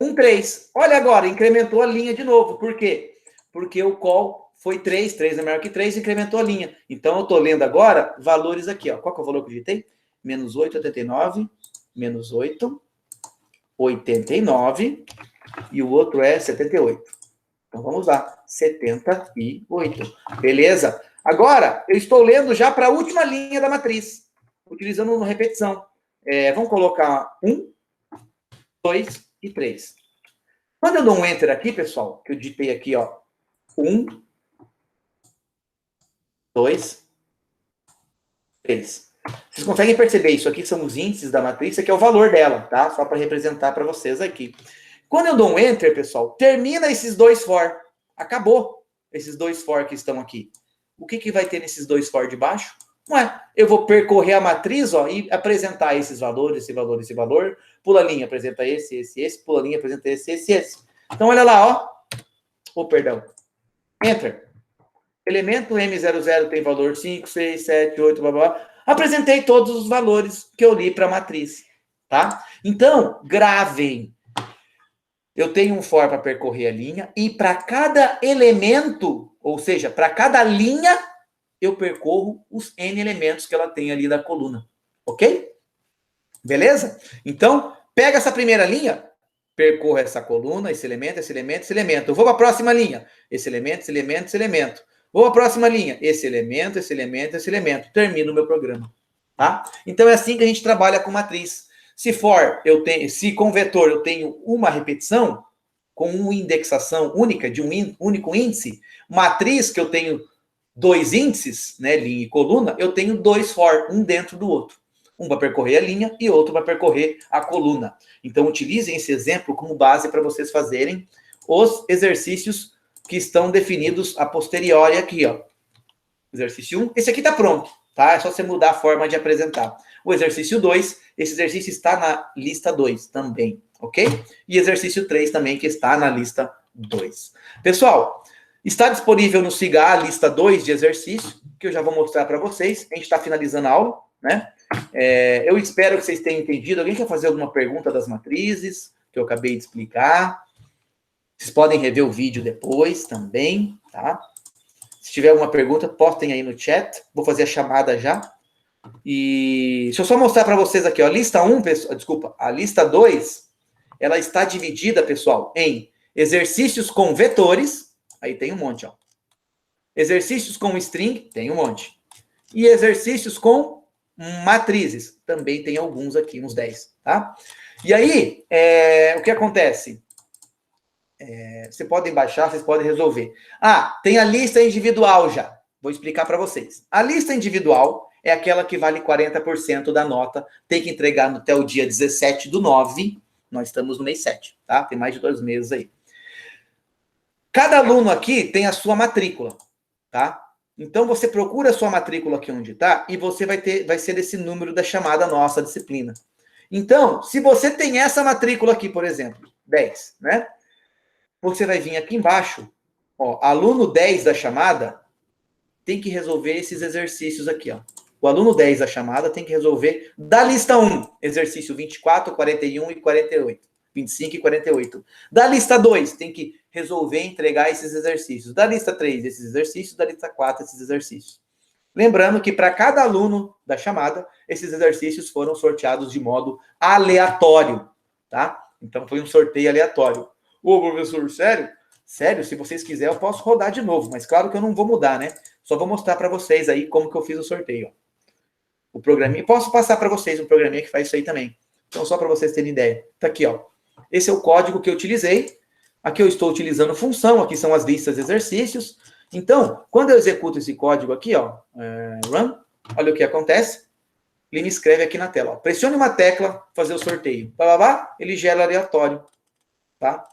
1, 3. Olha agora, incrementou a linha de novo. Por quê? Porque o call foi 3. 3 é maior que 3, incrementou a linha. Então, eu estou lendo agora valores aqui. Ó. Qual que é o valor que eu digitei? Menos 8, 89. Menos 8, 89. E o outro é 78. Então, vamos lá. 78. Beleza? Agora, eu estou lendo já para a última linha da matriz, utilizando uma repetição. Vamos colocar 1, 2 e 3. Quando eu dou um enter aqui, pessoal, que eu digitei aqui, ó, 1, 2, 3. Vocês conseguem perceber isso aqui? São os índices da matriz, isso aqui é o valor dela, tá? Só para representar para vocês aqui. Quando eu dou um enter, pessoal, termina esses dois for. Acabou esses dois for que estão aqui. O que vai ter nesses dois for de baixo? Eu vou percorrer a matriz, ó, e apresentar esses valores, esse valor, esse valor. Pula linha, apresenta esse. Pula linha, apresenta esse. Então, olha lá, ó. Oh, perdão. Enter. Elemento M00 tem valor 5, 6, 7, 8, blá, blá, blá. Apresentei todos os valores que eu li para a matriz, tá? Então, gravem. Eu tenho um for para percorrer a linha e para cada elemento, ou seja, para cada linha, eu percorro os N elementos que ela tem ali da coluna. Ok? Beleza? Então, pega essa primeira linha, percorra essa coluna, esse elemento, esse elemento, esse elemento. Eu vou para a próxima linha. Esse elemento, esse elemento, esse elemento. Vou para a próxima linha. Esse elemento, esse elemento, esse elemento. Termino o meu programa. Tá? Então, é assim que a gente trabalha com matriz. Se com vetor eu tenho uma repetição, com uma indexação única de um único índice, matriz que eu tenho 2 índices, né, linha e coluna, eu tenho 2 for, um dentro do outro. Um para percorrer a linha e outro para percorrer a coluna. Então, utilizem esse exemplo como base para vocês fazerem os exercícios que estão definidos a posteriori aqui, ó. Exercício 1, esse aqui está pronto, tá? É só você mudar a forma de apresentar. O exercício 2, esse exercício está na lista 2 também, ok? E exercício 3 também, que está na lista 2. Pessoal, está disponível no SIGA a lista 2 de exercício, que eu já vou mostrar para vocês. A gente está finalizando a aula, né? Eu espero que vocês tenham entendido. Alguém quer fazer alguma pergunta das matrizes, que eu acabei de explicar? Vocês podem rever o vídeo depois também, tá? Se tiver alguma pergunta, postem aí no chat. Vou fazer a chamada já. E deixa eu só mostrar para vocês aqui, ó. A lista 1, desculpa, a lista 2, ela está dividida, pessoal, em exercícios com vetores. Aí tem um monte, ó. Exercícios com string, tem um monte. E exercícios com matrizes, também tem alguns aqui, uns 10, tá? E aí, o que acontece? Vocês podem baixar, vocês podem resolver. Tem a lista individual já. Vou explicar para vocês. A lista individual é aquela que vale 40% da nota. Tem que entregar até o dia 17/9. Nós estamos no mês 7, tá? Tem mais de 2 meses aí. Cada aluno aqui tem a sua matrícula, tá? Então, você procura a sua matrícula aqui onde está e você vai ser esse número da chamada nossa disciplina. Então, se você tem essa matrícula aqui, por exemplo, 10, né? Você vai vir aqui embaixo, Ó, aluno 10 da chamada tem que resolver esses exercícios aqui, ó. O aluno 10 da chamada tem que resolver da lista 1, exercício 24, 41 e 48. 25 e 48. Da lista 2, tem que resolver e entregar esses exercícios. Da lista 3, esses exercícios. Da lista 4, esses exercícios. Lembrando que para cada aluno da chamada, esses exercícios foram sorteados de modo aleatório, tá? Então, foi um sorteio aleatório. Ô, professor, sério? Sério, se vocês quiserem, eu posso rodar de novo, mas claro que eu não vou mudar, né? Só vou mostrar para vocês aí como que eu fiz o sorteio. Ó. O programinha. Posso passar para vocês um programinha que faz isso aí também. Então, só para vocês terem ideia. Tá aqui, ó. Esse é o código que eu utilizei. Aqui eu estou utilizando função, aqui são as listas de exercícios. Então, quando eu executo esse código aqui, ó, run, olha o que acontece. Ele me escreve aqui na tela, ó, pressione uma tecla, fazer o sorteio. Ele gera aleatório, tá?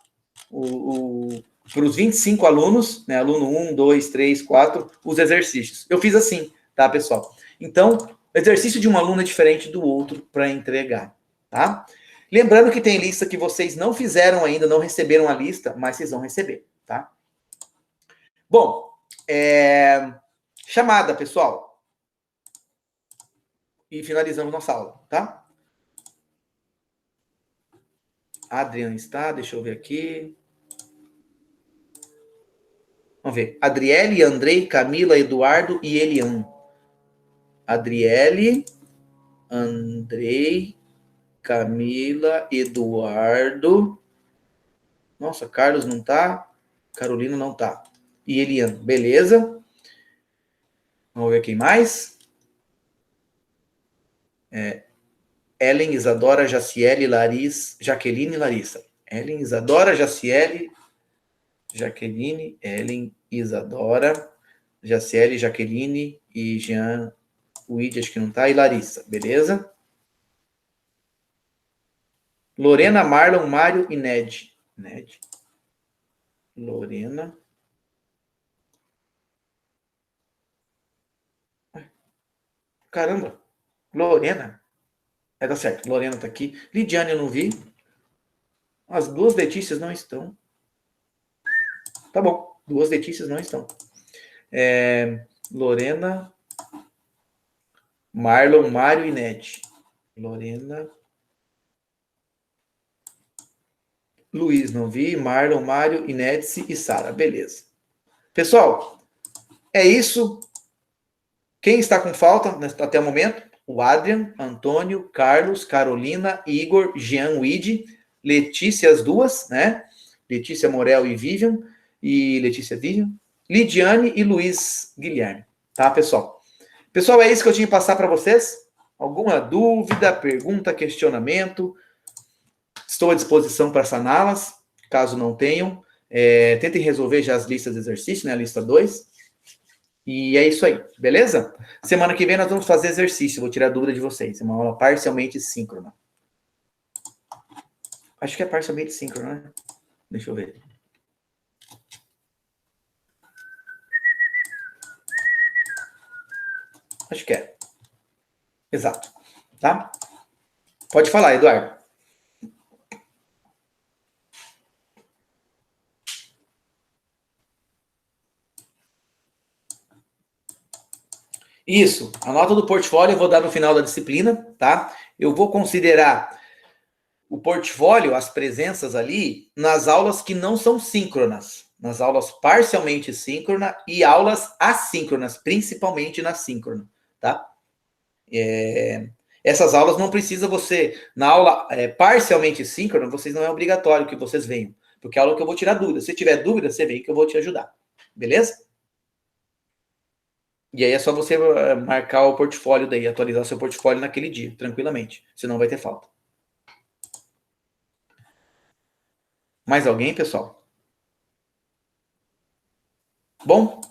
Para os 25 alunos, né, aluno 1, 2, 3, 4, os exercícios. Eu fiz assim, tá, pessoal? Então, o exercício de um aluno é diferente do outro para entregar, tá? Lembrando que tem lista que vocês não fizeram ainda, não receberam a lista, mas vocês vão receber, tá? Bom, chamada, pessoal. E finalizamos nossa aula, tá? Adriano está, deixa eu ver aqui. Vamos ver. Adriele, Andrei, Camila, Eduardo e Elian. Adriele, Andrei, Camila, Eduardo. Nossa, Carlos não tá. Carolina não tá. E Elian, beleza. Vamos ver quem mais. Ellen, Isadora, Jaciele, Jaqueline e Larissa. Ellen, Isadora, Jaciele, Jaqueline, Ellen, Isadora, Jaciele, Jaqueline e Jean, Luíde, acho que não tá, e Larissa, beleza? Lorena, Marlon, Mário e Ned. Lorena. Caramba, Lorena. Tá certo, Lorena tá aqui. Lidiane eu não vi. As duas Letícias não estão. Tá bom, duas Letícias não estão. Lorena, Marlon, Mário e Ned. Lorena. Luiz, não vi. Marlon, Mário, Inédice e Sara. Beleza. Pessoal, é isso. Quem está com falta até o momento? O Adrian, Antônio, Carlos, Carolina, Igor, Jean, Wide, Letícia, as duas, né? Letícia Morel e Vivian. Lidiane e Luiz Guilherme. Tá, pessoal? Pessoal, é isso que eu tinha que passar para vocês. Alguma dúvida, pergunta, questionamento? Estou à disposição para saná-las, caso não tenham. Tentem resolver já as listas de exercício, né? A lista 2. E é isso aí, beleza? Semana que vem nós vamos fazer exercício, vou tirar a dúvida de vocês. É uma aula parcialmente síncrona. Acho que é parcialmente síncrona, né? Deixa eu ver. Acho que é. Exato. Tá? Pode falar, Eduardo. Isso. A nota do portfólio eu vou dar no final da disciplina, tá? Eu vou considerar o portfólio, as presenças ali, nas aulas que não são síncronas. Nas aulas parcialmente síncronas e aulas assíncronas, principalmente na síncrona, tá? Essas aulas não precisa você... Na aula parcialmente síncrona, vocês não é obrigatório que vocês venham. Porque é a aula que eu vou tirar dúvida. Se tiver dúvida, você vem que eu vou te ajudar. Beleza? E aí é só você marcar o portfólio daí, atualizar o seu portfólio naquele dia, tranquilamente. Senão vai ter falta. Mais alguém, pessoal? Bom?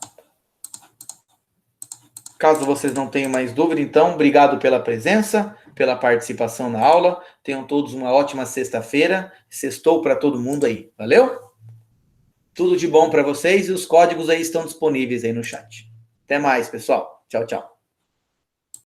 Caso vocês não tenham mais dúvida, então, obrigado pela presença, pela participação na aula. Tenham todos uma ótima sexta-feira. Sextou para todo mundo aí. Valeu? Tudo de bom para vocês e os códigos aí estão disponíveis aí no chat. Até mais, pessoal. Tchau, tchau.